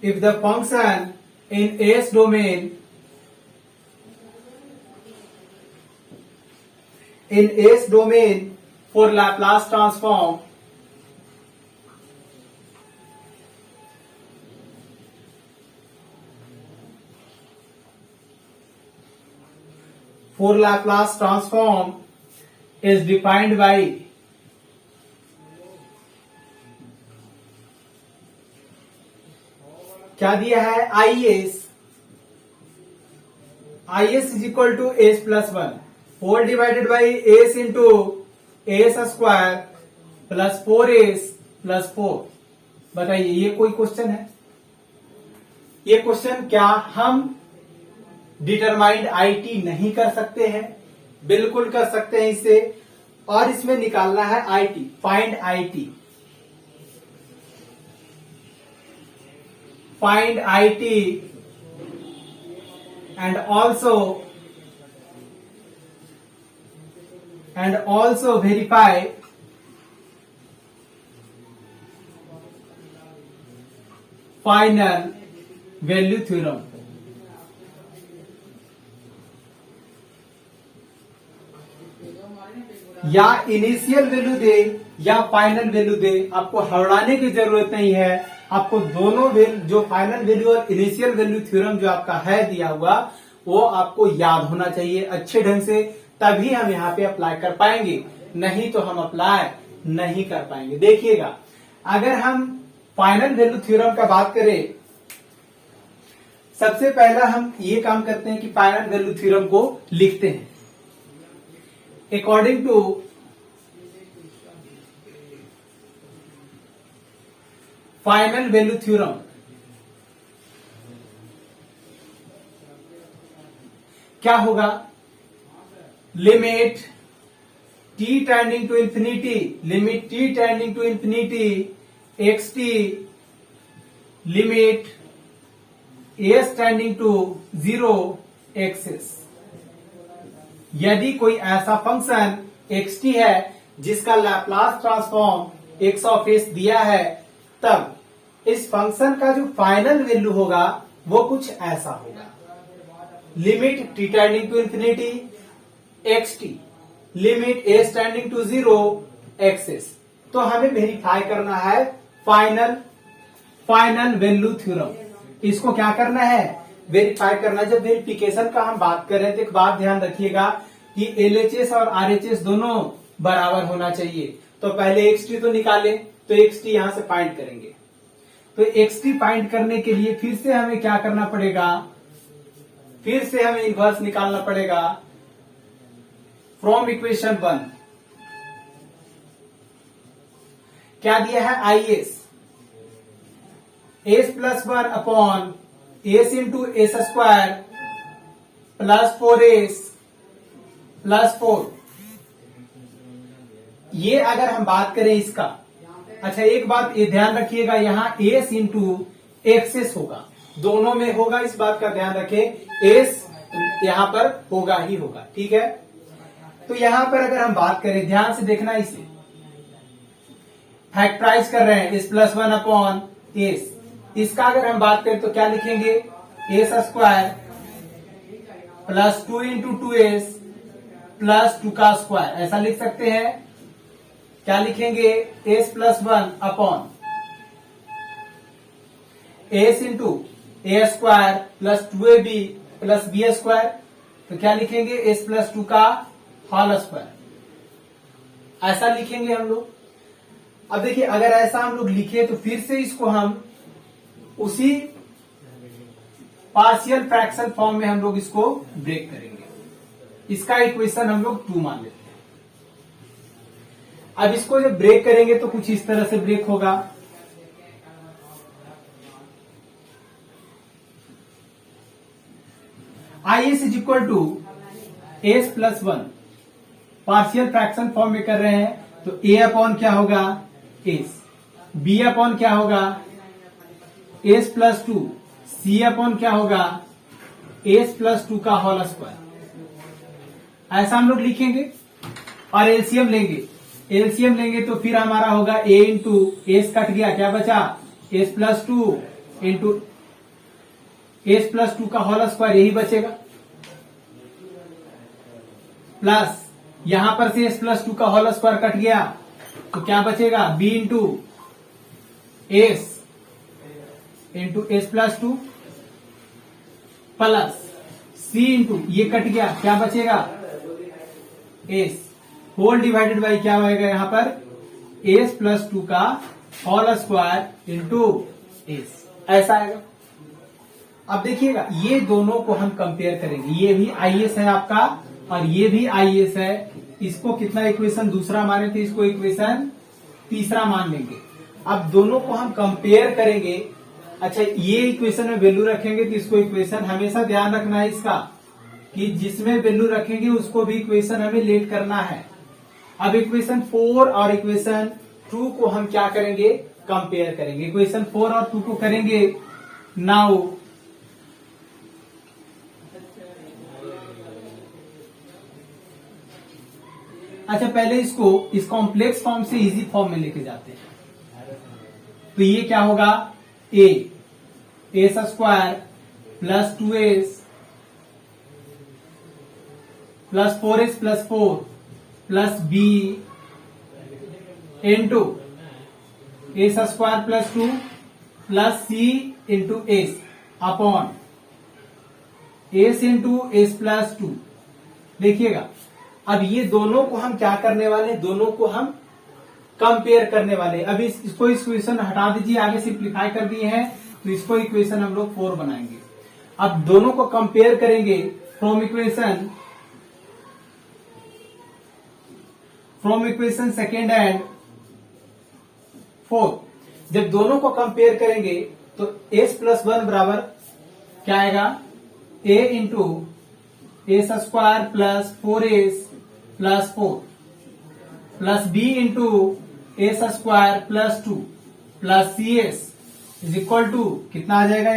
Speaker 2: if the function in S domain for Laplace transform is defined by क्या दिया है, IS is equal to s plus one whole divided by s into s square plus 4s plus 4। बताइए ये कोई क्वेश्चन है? ये क्वेश्चन क्या हम डिटरमाइंड IT नहीं कर सकते हैं? बिल्कुल कर सकते हैं इसे, और इसमें निकालना है IT, find IT, find IT and also verify final value theorem। या इनिशियल वैल्यू दे या फाइनल वैल्यू दे, आपको हड़ाने की जरूरत नहीं है। आपको दोनों जो फाइनल वैल्यू और इनिशियल वैल्यू थ्योरम जो आपका है दिया हुआ, वो आपको याद होना चाहिए अच्छे ढंग से, तभी हम यहाँ पे अप्लाई कर पाएंगे, नहीं तो हम अप्लाई नहीं कर पाएंगे। देखिएगा, अगर हम फाइनल वैल्यू थ्योरम का बात करें, सबसे पहला हम ये काम करते हैं कि फाइनल वैल्यू थ्योरम को लिखते हैं। According to final value theorem, क्या होगा, limit t tending to infinity, limit t tending to infinity xt, limit s tending to 0 x s. यदि कोई ऐसा फंक्शन xt है जिसका Laplace transform x of s दिया है, तब इस फंक्शन का जो फाइनल वैल्यू होगा वो कुछ ऐसा होगा, limit t tending to infinity xt, limit s tending to 0 x s. तो हमें वेरीफाई करना है फाइनल वैल्यू थ्योरम। इसको क्या करना है, वेरीफाई करना। जब वेरिफिकेशन का हम बात करें तो एक बात ध्यान रखिएगा कि LHS और RHS दोनों बराबर होना चाहिए। तो पहले xt तो निकालें, तो xt यहां से फाइंड करेंगे। तो xt फाइंड करने के लिए फिर से हमें क्या करना पड़ेगा, फिर से हमें इनवर्स निकालना पड़ेगा फ्रॉम इक्वेशन 1। क्या दिया है, IS s plus 1 upon s into s square plus 4s plus 4। ये अगर हम बात करें इसका, अच्छा एक बात ये ध्यान रखिएगा, यहाँ s इंटू एक्सेस होगा, दोनों में होगा, इस बात का ध्यान रखें, s यहां पर होगा ही होगा, ठीक है। तो यहां पर अगर हम बात करें, ध्यान से देखना, इसे फैक्टराइज कर रहे हैं s प्लस 1 अपॉन s। इसका अगर हम बात करें तो क्या लिखेंगे, s square plus 2 into 2s plus 2 का स्क्वायर, ऐसा लिख सकते हैं। क्या लिखेंगे, s plus 1 upon s into a square plus 2ab plus b square. तो क्या लिखेंगे, s प्लस 2 का होल स्क्वायर, ऐसा लिखेंगे हम लोग। अब देखिए, अगर ऐसा हम लोग लिखे तो फिर से इसको हम उसी पार्शियल फ्रैक्शन फॉर्म में हम लोग इसको ब्रेक करेंगे। इसका इक्वेशन हम लोग 2 मान लेते हैं। अब इसको जब ब्रेक करेंगे तो कुछ इस तरह से ब्रेक होगा, IS is equal to s plus 1, partial fraction form में कर रहे हैं, तो a अपॉन क्या होगा, s, b अपॉन क्या होगा, s प्लस 2, c अपॉन क्या होगा, s प्लस 2 का होल स्क्वायर, ऐसा हम लोग लिखेंगे। और एलसीएम लेंगे तो फिर हमारा होगा a इंटू एस, कट गया, क्या बचा, s plus 2 into s plus 2 का होल स्क्वायर, यही बचेगा, प्लस यहां पर से s+2 का होल स्क्वायर कट गया तो क्या बचेगा, b into s+2 plus c into ये कट गया, क्या बचेगा s होल डिवाइडेड बाई क्या होगा यहाँ पर s+2 का होल स्क्वायर इंटू s, ऐसा आएगा। अब देखिएगा ये दोनों को हम कंपेयर करेंगे, ये भी IS है आपका और ये भी IS है। इसको कितना इक्वेशन दूसरा माने थे, इसको इक्वेशन तीसरा मान लेंगे। अब दोनों को हम कंपेयर करेंगे। अच्छा ये इक्वेशन में वैल्यू रखेंगे तो इसको इक्वेशन हमेशा ध्यान रखना है इसका कि जिसमें वैल्यू रखेंगे उसको भी इक्वेशन हमें लेट करना है। अब इक्वेशन 4 और इक्वेशन 2 को हम क्या करेंगे, कंपेयर करेंगे। इक्वेशन 4 और 2 को करेंगे। नाउ अच्छा पहले इसको इस कॉम्प्लेक्स फॉर्म से इजी फॉर्म में लेके जाते हैं। तो ये क्या होगा, s square plus 2s plus 4s plus 4 plus b into s square plus 2 plus c into S upon S into s plus 2। देखिएगा अब ये दोनों को हम क्या करने वाले, दोनों को हम कंपेयर करने वाले। अब इसको इक्वेशन हटा दीजिए, आगे सिंप्लीफाई कर दिए हैं तो इसको इक्वेशन हम लोग 4 बनाएंगे। अब दोनों को कंपेयर करेंगे from equation second and fourth. जब दोनों को कंपेयर करेंगे तो s+1 बराबर क्या आएगा, a into s square plus 4s plus 4 plus b into s square plus 2 plus cs is equal to कितना आ जाएगा,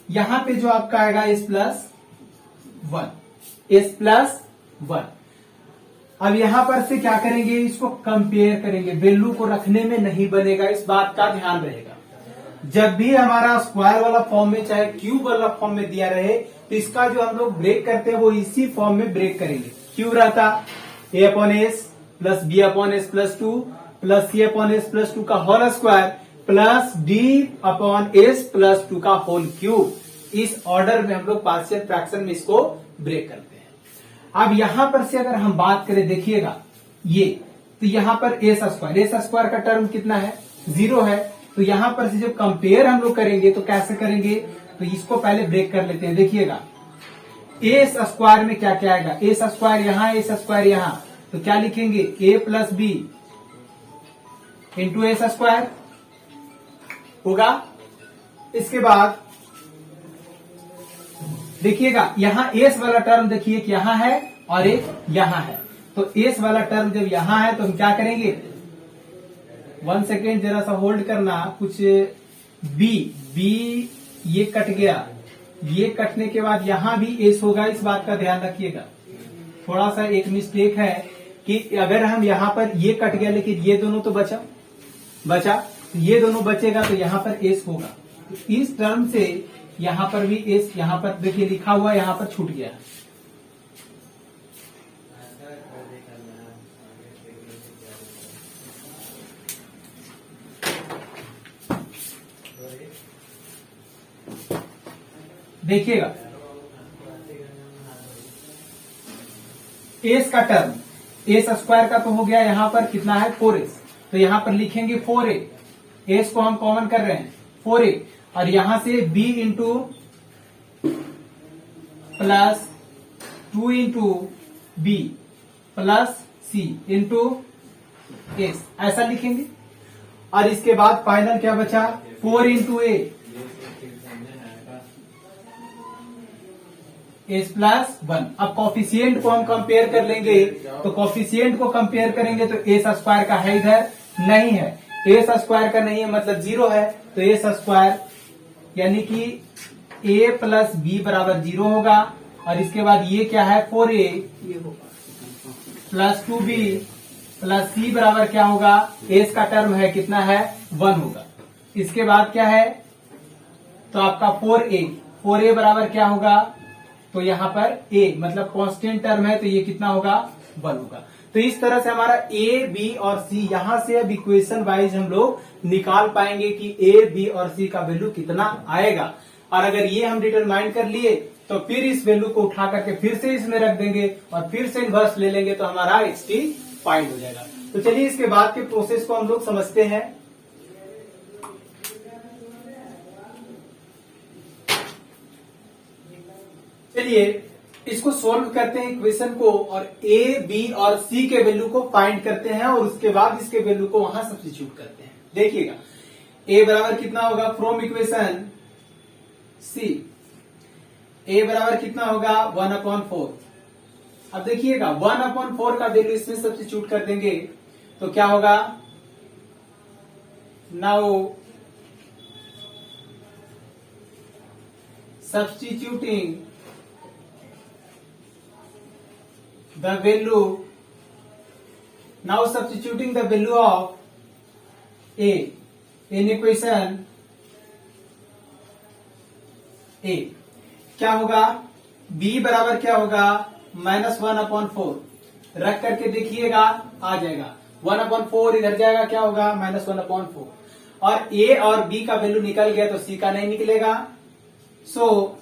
Speaker 2: यहाँ पे जो आपका आएगा s+1। अब यहां पर से क्या करेंगे, इसको कंपेयर करेंगे, वैल्यू को रखने में नहीं बनेगा, इस बात का ध्यान रहेगा। जब भी हमारा स्क्वायर वाला फॉर्म में चाहे क्यूब वाला फॉर्म में दिया रहे तो इसका जो हम लोग ब्रेक करते हैं वो इसी फॉर्म में ब्रेक करेंगे। क्यूब रहता a/s plus b/s plus 2 plus c/s plus 2 का whole square plus d/s plus 2 का होल क्यूब। इस ऑर्डर में हम लोग पार्शियल फ्रैक्शन में इसको ब्रेक करते हैं। अब यहां पर से अगर हम बात करें, देखिएगा ये तो यहां पर एस स्क्वायर का टर्म कितना है, 0 है। तो यहां पर से जब कंपेयर हम लोग करेंगे तो कैसे करेंगे, तो इसको पहले ब्रेक कर लेते हैं। देखिएगा एस स्क्वायर में क्या क्या आएगा, एस स्क्वायर यहां, एस स्क्वायर यहां, तो क्या लिखेंगे a plus b into s square होगा। इसके बाद देखिएगा यहां एस वाला टर्म देखिए कि यहां है और एक यहां है। तो एस वाला टर्म जब यहां है तो हम क्या करेंगे, 1 सेकेंड जरा सा होल्ड करना, कुछ बी ये कट गया, ये कटने के बाद यहां भी एस होगा, इस बात का ध्यान रखिएगा। थोड़ा सा एक मिस्टेक है कि अगर हम यहां पर ये कट गया लेकिन ये दोनों तो बचा, ये दोनों बचेगा तो यहां पर एस होगा। तो इस टर्म से यहां पर भी एस, यहां पर देखिए लिखा हुआ यहां पर छूट गया। देखिएगा एस का टर्म, एस स्क्वायर का तो हो गया, यहां पर कितना है 4s, तो यहां पर लिखेंगे 4a, एस को हम कॉमन कर रहे हैं 4a, और यहां से b into plus 2 into b plus c into s, ऐसा लिखेंगे। और इसके बाद फाइनल क्या बचा, 4 इंटू ए एस प्लस 1। अब कॉफिशिएंट को हम कंपेयर कर लेंगे, तो कॉफिशिएंट को कंपेयर करेंगे तो एस स्क्वायर का है इधर नहीं है, एस स्क्वायर का नहीं है मतलब 0 है, तो एस स्क्वायर यानी कि ए प्लस बी बराबर 0 होगा। और इसके बाद ये क्या है 4a plus 2b plus c बराबर क्या होगा, एस का टर्म है कितना है 1 होगा। इसके बाद क्या है, तो आपका 4a बराबर क्या होगा, तो यहां पर a मतलब कांस्टेंट टर्म है तो ये कितना होगा 1 होगा। तो इस तरह से हमारा ए, बी और सी यहां से अब इक्वेशन वाइज हम लोग निकाल पाएंगे कि ए, बी और सी का वैल्यू कितना आएगा। और अगर ये हम डिटरमाइन कर लिए तो फिर इस वैल्यू को उठा करके फिर से इसमें रख देंगे और फिर से इनवर्स ले लेंगे तो हमारा xt फाइंड हो जाएगा। तो चलिए इसके बाद के प्रोसेस को हम लोग समझते हैं। चलिए इसको सोल्व करते हैं इक्वेशन को और ए, बी और सी के वैल्यू को फाइंड करते हैं और उसके बाद इसके वैल्यू को वहां सब्स्टिट्यूट करते हैं। देखिएगा ए बराबर कितना होगा फ्रॉम इक्वेशन सी, ए बराबर कितना होगा 1/4। अब देखिएगा 1/4 का वैल्यू इसमें सब्स्टिट्यूट कर देंगे तो क्या होगा, now substituting the value, now substituting the value of a in equation a, क्या होगा b बराबर क्या होगा -1/4। रख करके देखिएगा आ जाएगा 1/4, इधर जाएगा क्या होगा -1/4 और a और b का वैल्यू निकल गया तो c का नहीं निकलेगा। So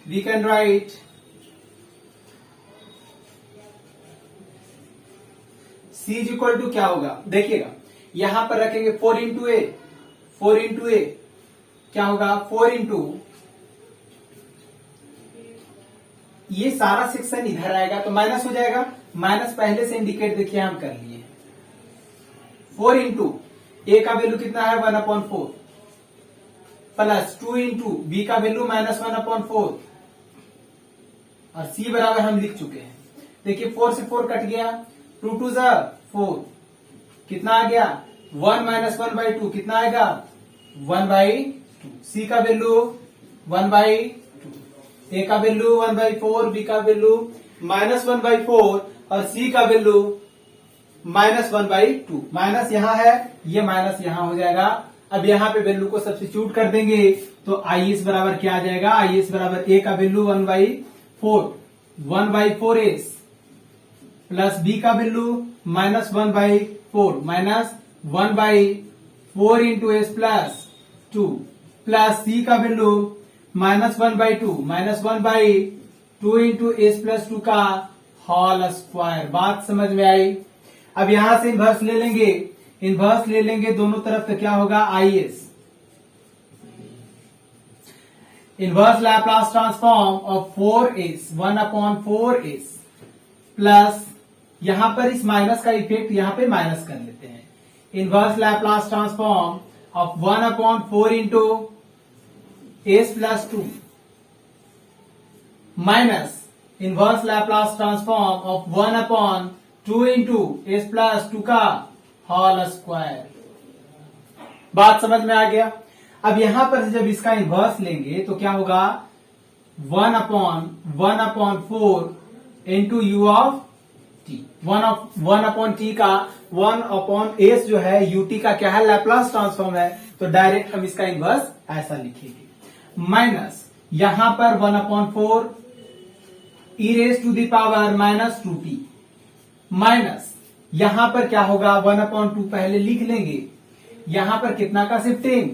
Speaker 2: we can write C is equal to क्या होगा, देखिएगा यहां पर रखेंगे 4 इंटू ए क्या होगा 4 इंटू, ये सारा सेक्शन इधर आएगा तो माइनस हो जाएगा, माइनस पहले से इंडिकेट देखिए हम कर लिए 4 इंटू ए का वैल्यू कितना है 1/4 प्लस 2 इंटू बी का वैल्यू -1/4 और C बराबर हम लिख चुके हैं। देखिए 4 से 4 कट गया, 2 2 4 कितना आ गया 1 - 1/2 कितना आएगा 1/2। C का वैल्यू 1/2, A का वैल्यू 1/4, B का वैल्यू -1/4 और C का वैल्यू -1/2। माइनस यहां है, ये माइनस यहां हो जाएगा। अब यहां पे वैल्यू को सब्स्टिट्यूट कर देंगे तो IS बराबर क्या आ जाएगा, IS बराबर A का वैल्यू 1/4 प्लस बी का value -1/4 -1/4 into s plus 2 plus c का वैल्यू -1/2 इंटू एस प्लस 2 का होल स्क्वायर। बात समझ में आई। अब यहां से इनवर्स ले लेंगे दोनों तरफ तो क्या होगा IS inverse Laplace transform of 4s 1/4s plus यहां पर इस माइनस का इफेक्ट यहां पे माइनस कर लेते हैं। Inverse Laplace transform of 1/4 into s plus 2 minus inverse Laplace transform of 1/2 into s plus 2 का होल स्क्वायर। बात समझ में आ गया। अब यहां पर जब इसका इनवर्स लेंगे तो क्या होगा 1/4 into you of T. 1/t का 1/s जो है ut का क्या है लैप्लास ट्रांसफॉर्म है तो डायरेक्ट हम इसका इनवर्स ऐसा लिखेंगे। माइनस यहां पर 1/4 e raise to the power -2t minus यहां पर क्या होगा 1/2 पहले लिख लेंगे। यहां पर कितना का शिफ्टिंग,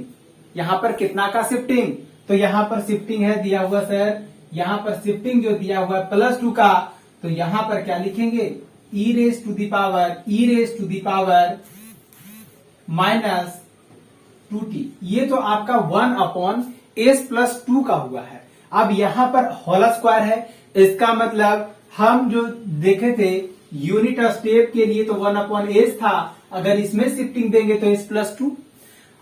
Speaker 2: तो यहां पर शिफ्टिंग है दिया हुआ सर, यहां पर शिफ्टिंग जो दिया हुआ है +2 का तो यहां पर क्या लिखेंगे e raise to the power -2t। ये तो आपका 1/s प्लस 2 का हुआ है। अब यहां पर होल स्क्वायर है, इसका मतलब हम जो देखे थे यूनिट स्टेप के लिए तो 1/s था, अगर इसमें शिफ्टिंग देंगे तो s प्लस 2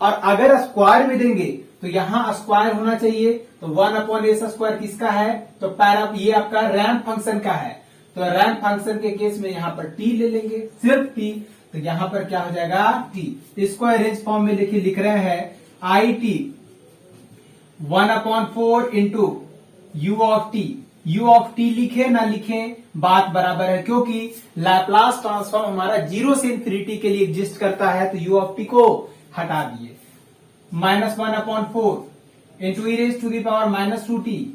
Speaker 2: और अगर स्क्वायर में देंगे तो यहां स्क्वायर होना चाहिए। तो 1/s स्क्वायर किसका है तो ये आपका रैंप फंक्शन का है। तो रैंप फंक्शन के केस में यहां पर t ले लेंगे, सिर्फ t। तो यहां पर क्या हो जाएगा t। इसको अरेंज फॉर्म में लिख रहे हैं it 1/4 into u of t लिखे ना लिखे बात बराबर है, क्योंकि लैप्लास ट्रांसफॉर्म हमारा 0 से इंफिनिटी के लिए एग्जिस्ट करता है। तो u ऑफ t को हटा दिए -1/4 into e raise to the power -2t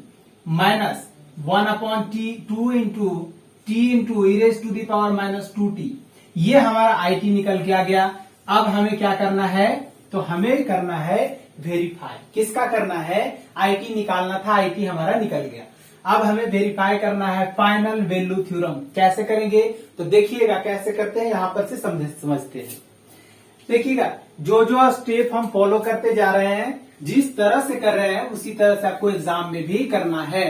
Speaker 2: minus 1/2 into t into e raise to the power minus 2t, ये हमारा आई टी निकल के आ गया। अब हमें क्या करना है, तो हमें करना है वेरीफाई। किसका करना है, आई टी निकालना था, आई टी हमारा निकल गया। अब हमें वेरीफाई करना है फाइनल वैल्यू थ्योरम। कैसे करेंगे, तो देखिएगा कैसे करते हैं, यहां पर से समझते हैं। देखिएगा जो जो स्टेप हम फॉलो करते जा रहे हैं, जिस तरह से कर रहे हैं उसी तरह से आपको एग्जाम में भी करना है।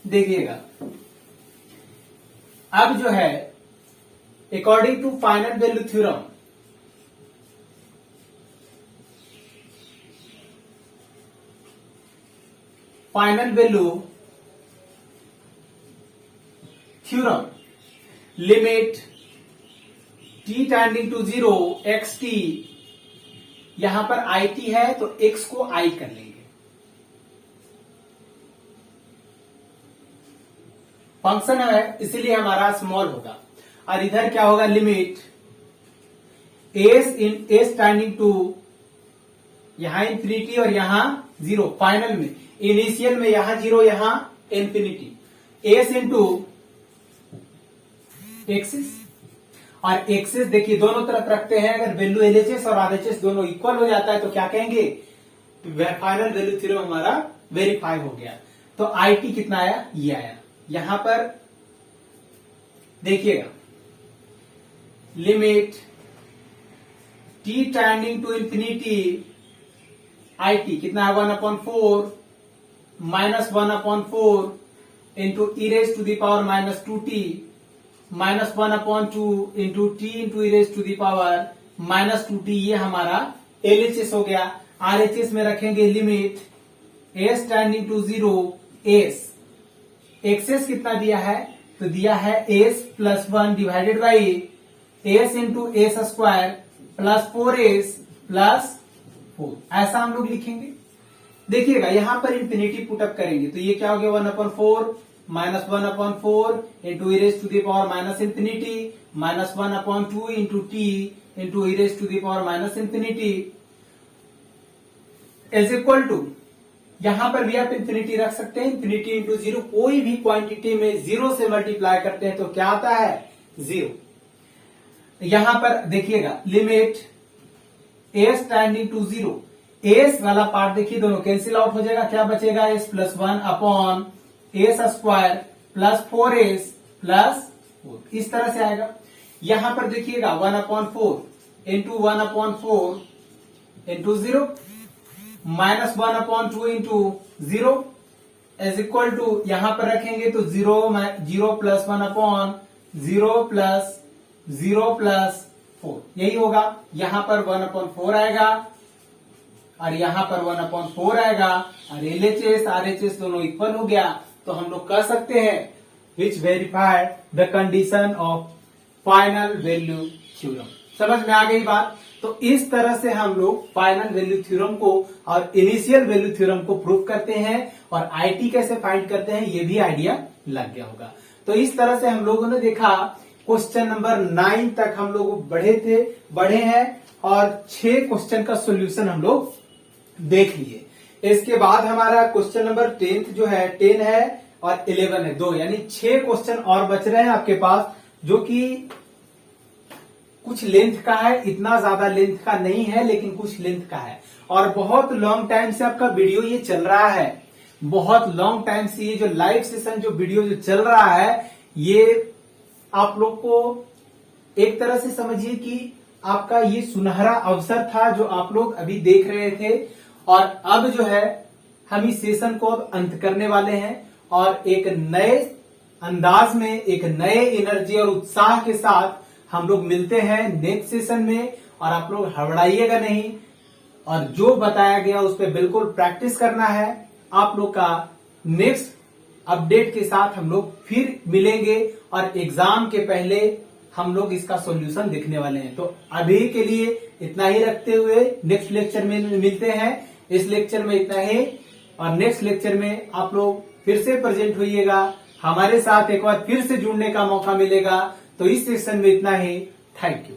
Speaker 2: देखिएगा अब जो है according to final value theorem, final value theorem, limit t tending to 0 x t, यहां पर आई टी है तो x को I कर लेंगे, फंक्शन है इसलिए हमारा स्मॉल होगा। और इधर क्या होगा, लिमिट s टेंडिंग टू, यहां इंफिनिटी और यहां 0, फाइनल में इनिशियल में यहां 0 यहां इंफिनिटी, s इंटू एक्सिस। और एक्सिस देखिए दोनों तरफ रखते हैं, अगर वैल्यू एलएचएस और आरएचएस दोनों इक्वल हो जाता है तो क्या कहेंगे, फाइनल वैल्यू थ्योरम हमारा वेरीफाई हो गया। तो आईटी कितना आया, ये आया। यहां पर देखिएगा limit t tending to infinity, I t कितना है 1/4 minus 1/4 into e raise to the power minus 2t minus 1/2 into t into e raise to the power minus 2t, ये हमारा एलएचएस हो गया। आरएचएस में रखेंगे limit s tending to 0 s, x s कितना दिया है, तो दिया है s plus 1 divided by s into s square plus 4s plus 4, ऐसा हम लोग लिखेंगे। देखिएगा यहां पर इंफिनिटी पुटअप करेंगे तो ये क्या हो गया 1/4 minus 1/4 into e raise to the power minus infinity minus 1/2 into t into e raise to the power minus infinity is equal to, यहां पर भी आप इंफिनिटी रख सकते हैं, इंफिनिटी इंटू 0, कोई भी क्वांटिटी में 0 से मल्टीप्लाई करते हैं तो क्या आता है 0। यहां पर देखिएगा limit s tending to 0, s वाला पार्ट देखिए दोनों कैंसिल आउट हो जाएगा, क्या बचेगा s plus 1 upon s square plus 4s plus 4, इस तरह से आएगा। यहां पर देखिएगा 1/4 into 1/4 into 0 minus 1/2 into 0 is equal to, यहां पर रखेंगे तो 0 प्लस 1 अपॉन 0 प्लस 0 प्लस 4, यही होगा। यहां पर 1/4 आएगा और यहां पर 1/4 आएगा और एलएचएस आरएचएस दोनों इक्वल हो गया। तो हम लोग कह सकते हैं which verified the condition of final value theorem. समझ में आ गई बात। तो इस तरह से हम लोग फाइनल वैल्यू थ्योरम को और इनिशियल वैल्यू थ्योरम को प्रूव करते हैं और आईटी कैसे फाइंड करते हैं ये भी आइडिया लग गया होगा। तो इस तरह से हम लोगों ने देखा क्वेश्चन नंबर 9 तक हम लोग बढ़े हैं और 6 क्वेश्चन का सोल्यूशन हम लोग देख लिए। इसके बाद हमारा क्वेश्चन नंबर 10 जो है 10 है और 11 है 2, यानी 6 क्वेश्चन और बच रहे हैं आपके पास, जो कि कुछ लेंथ का है, इतना ज्यादा लेंथ का नहीं है लेकिन कुछ लेंथ का है। और बहुत लॉन्ग टाइम से आपका वीडियो ये चल रहा है, बहुत लॉन्ग टाइम से ये जो लाइव सेशन जो वीडियो जो चल रहा है, ये आप लोग को एक तरह से समझिए कि आपका ये सुनहरा अवसर था जो आप लोग अभी देख रहे थे। और अब जो है हम इस सेशन को अब अंत करने वाले हैं और एक नए अंदाज में, एक नए एनर्जी और उत्साह के साथ हम लोग मिलते हैं नेक्स्ट सेशन में। और आप लोग हड़बड़ाइएगा नहीं और जो बताया गया उस पर बिल्कुल प्रैक्टिस करना है। आप लोग का नेक्स्ट अपडेट के साथ हम लोग फिर मिलेंगे और एग्जाम के पहले हम लोग इसका सॉल्यूशन देखने वाले हैं। तो अभी के लिए इतना ही रखते हुए नेक्स्ट लेक्चर में मिलते हैं। इस लेक्चर में इतना ही और नेक्स्ट लेक्चर में आप लोग फिर से प्रेजेंट होइएगा, हमारे साथ एक बार फिर से जुड़ने का मौका मिलेगा। तो इस सेशन में इतना ही। Thank you.